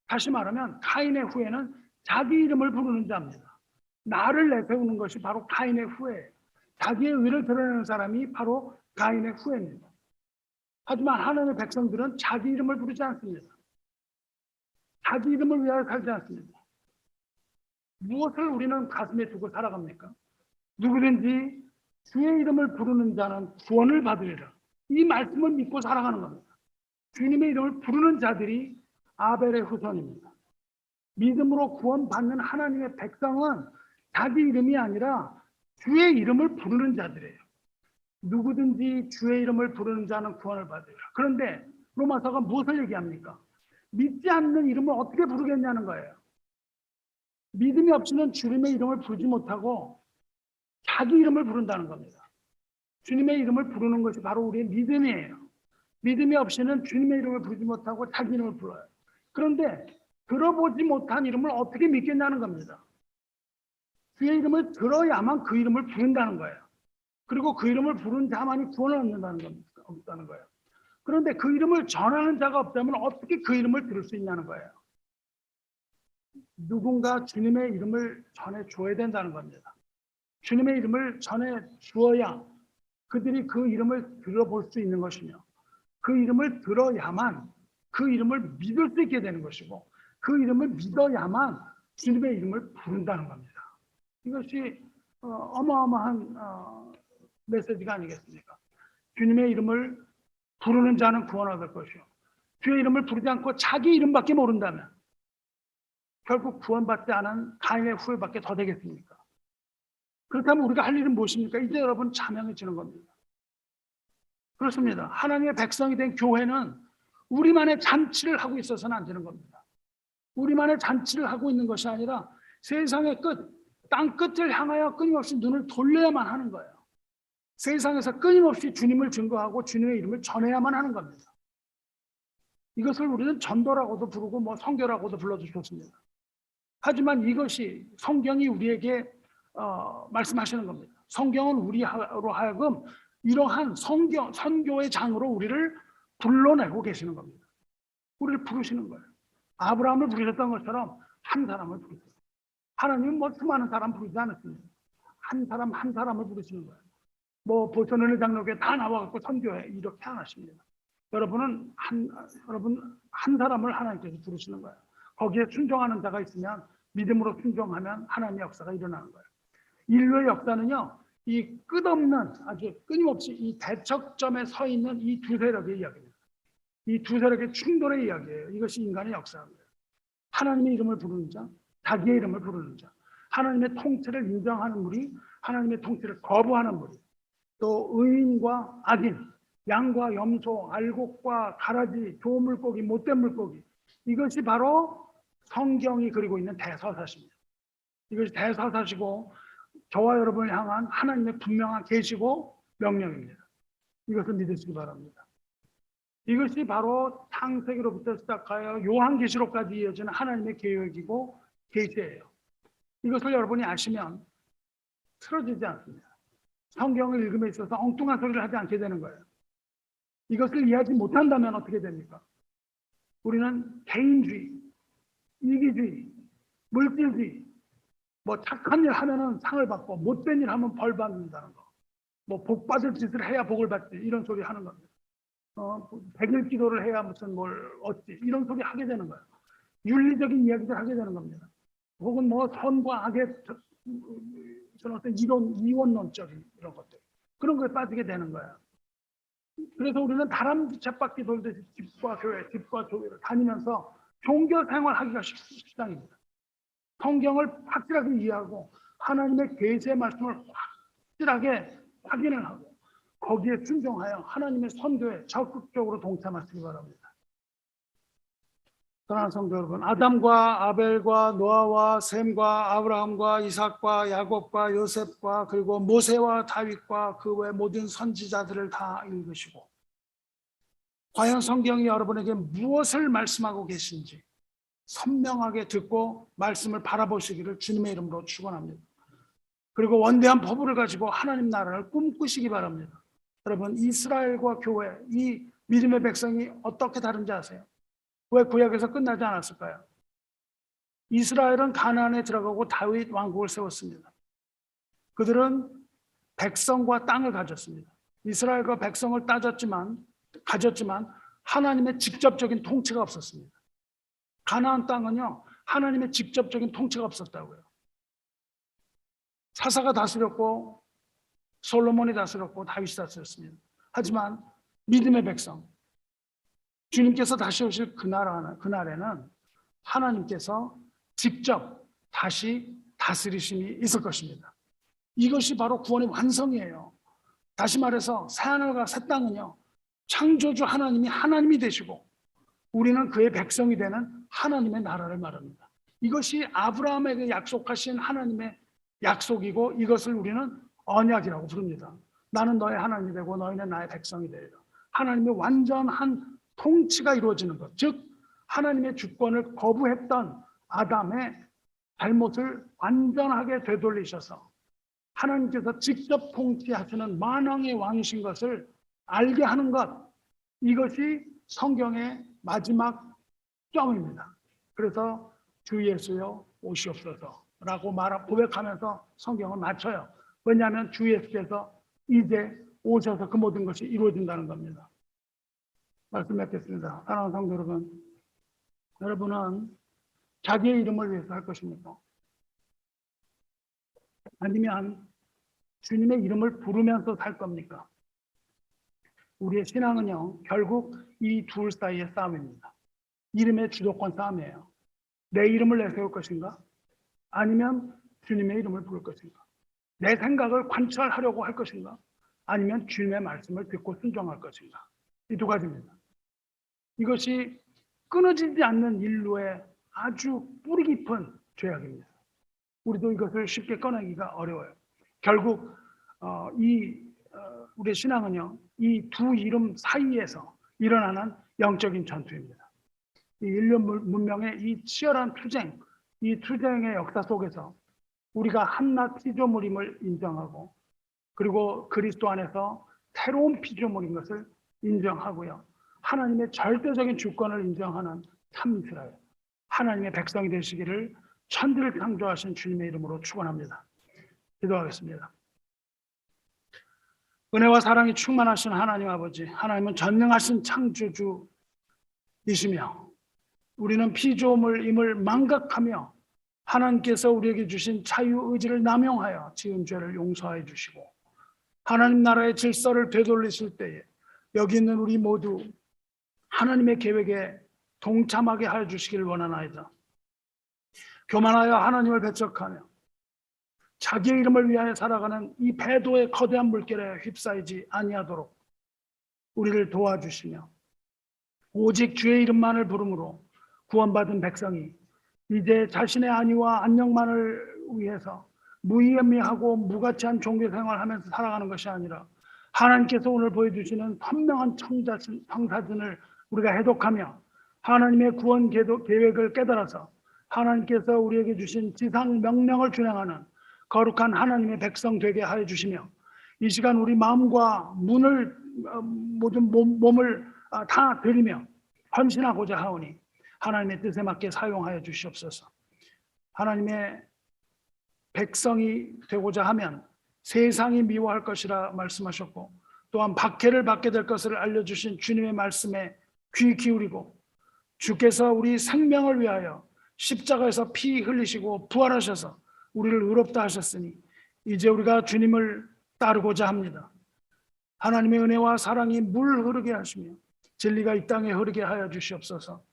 다시 말하면 가인의 후예는 자기 이름을 부르는 자입니다. 나를 내세우는 것이 바로 가인의 후예예요. 자기의 의를 드러내는 사람이 바로 가인의 후예입니다. 하지만 하나님의 백성들은 자기 이름을 부르지 않습니다. 자기 이름을 위하여 살지 않습니다. 무엇을 우리는 가슴에 두고 살아갑니까? 누구든지 주의 이름을 부르는 자는 구원을 받으리라. 이 말씀을 믿고 살아가는 겁니다. 주님의 이름을 부르는 자들이 아벨의 후손입니다. 믿음으로 구원받는 하나님의 백성은 자기 이름이 아니라 주의 이름을 부르는 자들이에요. 누구든지 주의 이름을 부르는 자는 구원을 받으리라. 그런데 로마서가 무엇을 얘기합니까? 믿지 않는 이름을 어떻게 부르겠냐는 거예요. 믿음이 없이는 주님의 이름을 부르지 못하고 자기 이름을 부른다는 겁니다. 주님의 이름을 부르는 것이 바로 우리의 믿음이에요. 믿음이 없이는 주님의 이름을 부르지 못하고 자기 이름을 불러요. 그런데 들어보지 못한 이름을 어떻게 믿겠냐는 겁니다. 주의 이름을 들어야만 그 이름을 부른다는 거예요. 그리고 그 이름을 부른 자만이 구원을 얻는다는 거예요. 그런데 그 이름을 전하는 자가 없다면 어떻게 그 이름을 들을 수 있냐는 거예요. 누군가 주님의 이름을 전해 줘야 된다는 겁니다. 주님의 이름을 전해 주어야 그들이 그 이름을 들어볼 수 있는 것이며, 그 이름을 들어야만 그 이름을 믿을 수 있게 되는 것이고, 그 이름을 믿어야만 주님의 이름을 부른다는 겁니다. 이것이 어마어마한 메시지가 아니겠습니까? 주님의 이름을 부르는 자는 구원 얻을 것이요, 주의 이름을 부르지 않고 자기 이름밖에 모른다면 결국 구원받지 않은 가인의 후예밖에 더 되겠습니까? 그렇다면 우리가 할 일은 무엇입니까? 이제 여러분 자명해지는 겁니다. 그렇습니다. 하나님의 백성이 된 교회는 우리만의 잔치를 하고 있어서는 안 되는 겁니다. 우리만의 잔치를 하고 있는 것이 아니라 세상의 끝, 땅 끝을 향하여 끊임없이 눈을 돌려야만 하는 거예요. 세상에서 끊임없이 주님을 증거하고 주님의 이름을 전해야만 하는 겁니다. 이것을 우리는 전도라고도 부르고 성교라고도 불러도 좋습니다. 하지만 이것이 성경이 우리에게 말씀하시는 겁니다. 성경은 우리로 하여금 이러한 선교의 장으로 우리를 불러내고 계시는 겁니다. 우리를 부르시는 거예요. 아브라함을 부르셨던 것처럼 한 사람을 부르셨어요. 하나님은 수많은 사람 부르지 않았습니다. 한 사람 한 사람을 부르시는 거예요. 보천은혜 장로교회 다 나와갖고 선교해 이렇게 안 하십니다. 여러분 한 사람을 하나님께서 부르시는 거예요. 거기에 순종하는 자가 있으면, 믿음으로 순종하면 하나님의 역사가 일어나는 거예요. 인류의 역사는요, 이 끝없는 아주 끊임없이 이 대척점에 서 있는 이 두 세력의 이야기입니다. 이 두 세력의 충돌의 이야기예요. 이것이 인간의 역사입니다. 하나님의 이름을 부르는 자, 자기의 이름을 부르는 자, 하나님의 통치를 인정하는 무리, 하나님의 통치를 거부하는 무리, 또 의인과 악인, 양과 염소, 알곡과 가라지, 좋은 물고기, 못된 물고기, 이것이 바로 성경이 그리고 있는 대서사십니다. 이것이 대서사시고 저와 여러분을 향한 하나님의 분명한 계시고 명령입니다. 이것을 믿으시기 바랍니다. 이것이 바로 창세기로부터 시작하여 요한계시록까지 이어지는 하나님의 계획이고 계시예요. 이것을 여러분이 아시면 틀어지지 않습니다. 성경을 읽음에 있어서 엉뚱한 소리를 하지 않게 되는 거예요. 이것을 이해하지 못한다면 어떻게 됩니까? 우리는 개인주의, 이기주의, 물질주의, 뭐 착한 일 하면은 상을 받고 못된 일 하면 벌 받는다는 거, 뭐 복 받을 짓을 해야 복을 받지, 이런 소리 하는 겁니다. 백일 기도를 해야 무슨 뭘 얻지, 이런 소리 하게 되는 거예요. 윤리적인 이야기를 하게 되는 겁니다. 혹은 뭐 선과 악의 저는 어떤 이원론적인 이런 것들, 그런 거에 빠지게 되는 거예요. 그래서 우리는 다람쥐 쳇바퀴 돌듯이 집과 교회를 다니면서 종교 생활하기가 식상입니다. 성경을 확실하게 이해하고 하나님의 계시의 말씀을 확실하게 확인을 하고 거기에 순종하여 하나님의 선교에 적극적으로 동참하시기 바랍니다. 사랑하는 성도 여러분, 아담과 아벨과 노아와 셈과 아브라함과 이삭과 야곱과 요셉과 그리고 모세와 다윗과 그 외 모든 선지자들을 다 읽으시고 과연 성경이 여러분에게 무엇을 말씀하고 계신지 선명하게 듣고 말씀을 바라보시기를 주님의 이름으로 축원합니다. 그리고 원대한 포부를 가지고 하나님 나라를 꿈꾸시기 바랍니다. 여러분, 이스라엘과 교회, 이 믿음의 백성이 어떻게 다른지 아세요? 왜 구약에서 끝나지 않았을까요? 이스라엘은 가나안에 들어가고 다윗 왕국을 세웠습니다. 그들은 백성과 땅을 가졌습니다. 이스라엘과 백성을 가졌지만 하나님의 직접적인 통치가 없었습니다. 가나안 땅은요, 하나님의 직접적인 통치가 없었다고요. 사사가 다스렸고 솔로몬이 다스렸고 다윗이 다스렸습니다. 하지만 믿음의 백성, 주님께서 다시 오실 그날에는 하나님께서 직접 다시 다스리심이 있을 것입니다. 이것이 바로 구원의 완성이에요. 다시 말해서 새하늘과 새 땅은요, 창조주 하나님이 하나님이 되시고 우리는 그의 백성이 되는 하나님의 나라를 말합니다. 이것이 아브라함에게 약속하신 하나님의 약속이고 이것을 우리는 언약이라고 부릅니다. 나는 너의 하나님이 되고 너희는 나의 백성이 되리라. 하나님의 완전한 통치가 이루어지는 것, 즉 하나님의 주권을 거부했던 아담의 잘못을 완전하게 되돌리셔서 하나님께서 직접 통치하시는 만왕의 왕이신 것을 알게 하는 것, 이것이 성경의 마지막 점입니다. 그래서 주 예수여 오시옵소서라고 고백하면서 성경을 마쳐요. 왜냐하면 주 예수께서 이제 오셔서 그 모든 것이 이루어진다는 겁니다. 말씀 맺겠습니다. 사랑하는 성도 여러분, 여러분은 자기의 이름을 위해서 할 것입니까? 아니면 주님의 이름을 부르면서 살 겁니까? 우리의 신앙은요, 결국 이 둘 사이의 싸움입니다. 이름의 주도권 싸움이에요. 내 이름을 내세울 것인가? 아니면 주님의 이름을 부를 것인가? 내 생각을 관찰하려고 할 것인가? 아니면 주님의 말씀을 듣고 순종할 것인가? 이 두 가지입니다. 이것이 끊어지지 않는 인류의 아주 뿌리 깊은 죄악입니다. 우리도 이것을 쉽게 꺼내기가 어려워요. 결국 우리의 신앙은요, 이 두 이름 사이에서 일어나는 영적인 전투입니다. 이 인류 문명의 이 치열한 투쟁, 이 투쟁의 역사 속에서 우리가 한낱 피조물임을 인정하고 그리고 그리스도 안에서 새로운 피조물인 것을 인정하고요. 하나님의 절대적인 주권을 인정하는 참 이스라엘, 하나님의 백성이 되시기를 천지를 창조하신 주님의 이름으로 축원합니다. 기도하겠습니다. 은혜와 사랑이 충만하신 하나님 아버지, 하나님은 전능하신 창조주이시며 우리는 피조물임을 망각하며 하나님께서 우리에게 주신 자유의지를 남용하여 지은 죄를 용서해 주시고 하나님 나라의 질서를 되돌리실 때에 여기 있는 우리 모두 하나님의 계획에 동참하게 하여 주시기를 원하나이다. 교만하여 하나님을 배척하며 자기의 이름을 위하여 살아가는 이 배도의 거대한 물결에 휩싸이지 아니하도록 우리를 도와주시며 오직 주의 이름만을 부름으로 구원받은 백성이 이제 자신의 안위와 안녕만을 위해서 무의미하고 무가치한 종교 생활을 하면서 살아가는 것이 아니라 하나님께서 오늘 보여주시는 선명한 청사진을 우리가 해독하며 하나님의 구원 계획을 깨달아서 하나님께서 우리에게 주신 지상 명령을 준행하는 거룩한 하나님의 백성 되게 하여 주시며, 이 시간 우리 마음과 모든 몸을 다 드리며 헌신하고자 하오니 하나님의 뜻에 맞게 사용하여 주시옵소서. 하나님의 백성이 되고자 하면 세상이 미워할 것이라 말씀하셨고, 또한 박해를 받게 될 것을 알려주신 주님의 말씀에 귀 기울이고, 주께서 우리 생명을 위하여 십자가에서 피 흘리시고 부활하셔서 우리를 의롭다 하셨으니 이제 우리가 주님을 따르고자 합니다. 하나님의 은혜와 사랑이 물 흐르게 하시며 진리가 이 땅에 흐르게 하여 주시옵소서.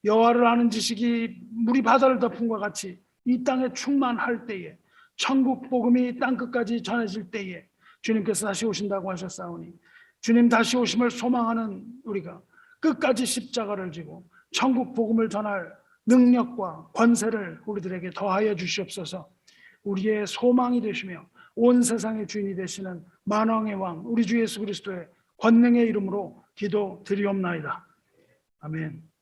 여호와를 아는 지식이 물이 바다를 덮음과 같이 이 땅에 충만할 때에, 천국 복음이 땅끝까지 전해질 때에 주님께서 다시 오신다고 하셨사오니, 주님 다시 오심을 소망하는 우리가 끝까지 십자가를 지고 천국 복음을 전할 능력과 권세를 우리들에게 더하여 주시옵소서. 우리의 소망이 되시며 온 세상의 주인이 되시는 만왕의 왕 우리 주 예수 그리스도의 권능의 이름으로 기도드리옵나이다. 아멘.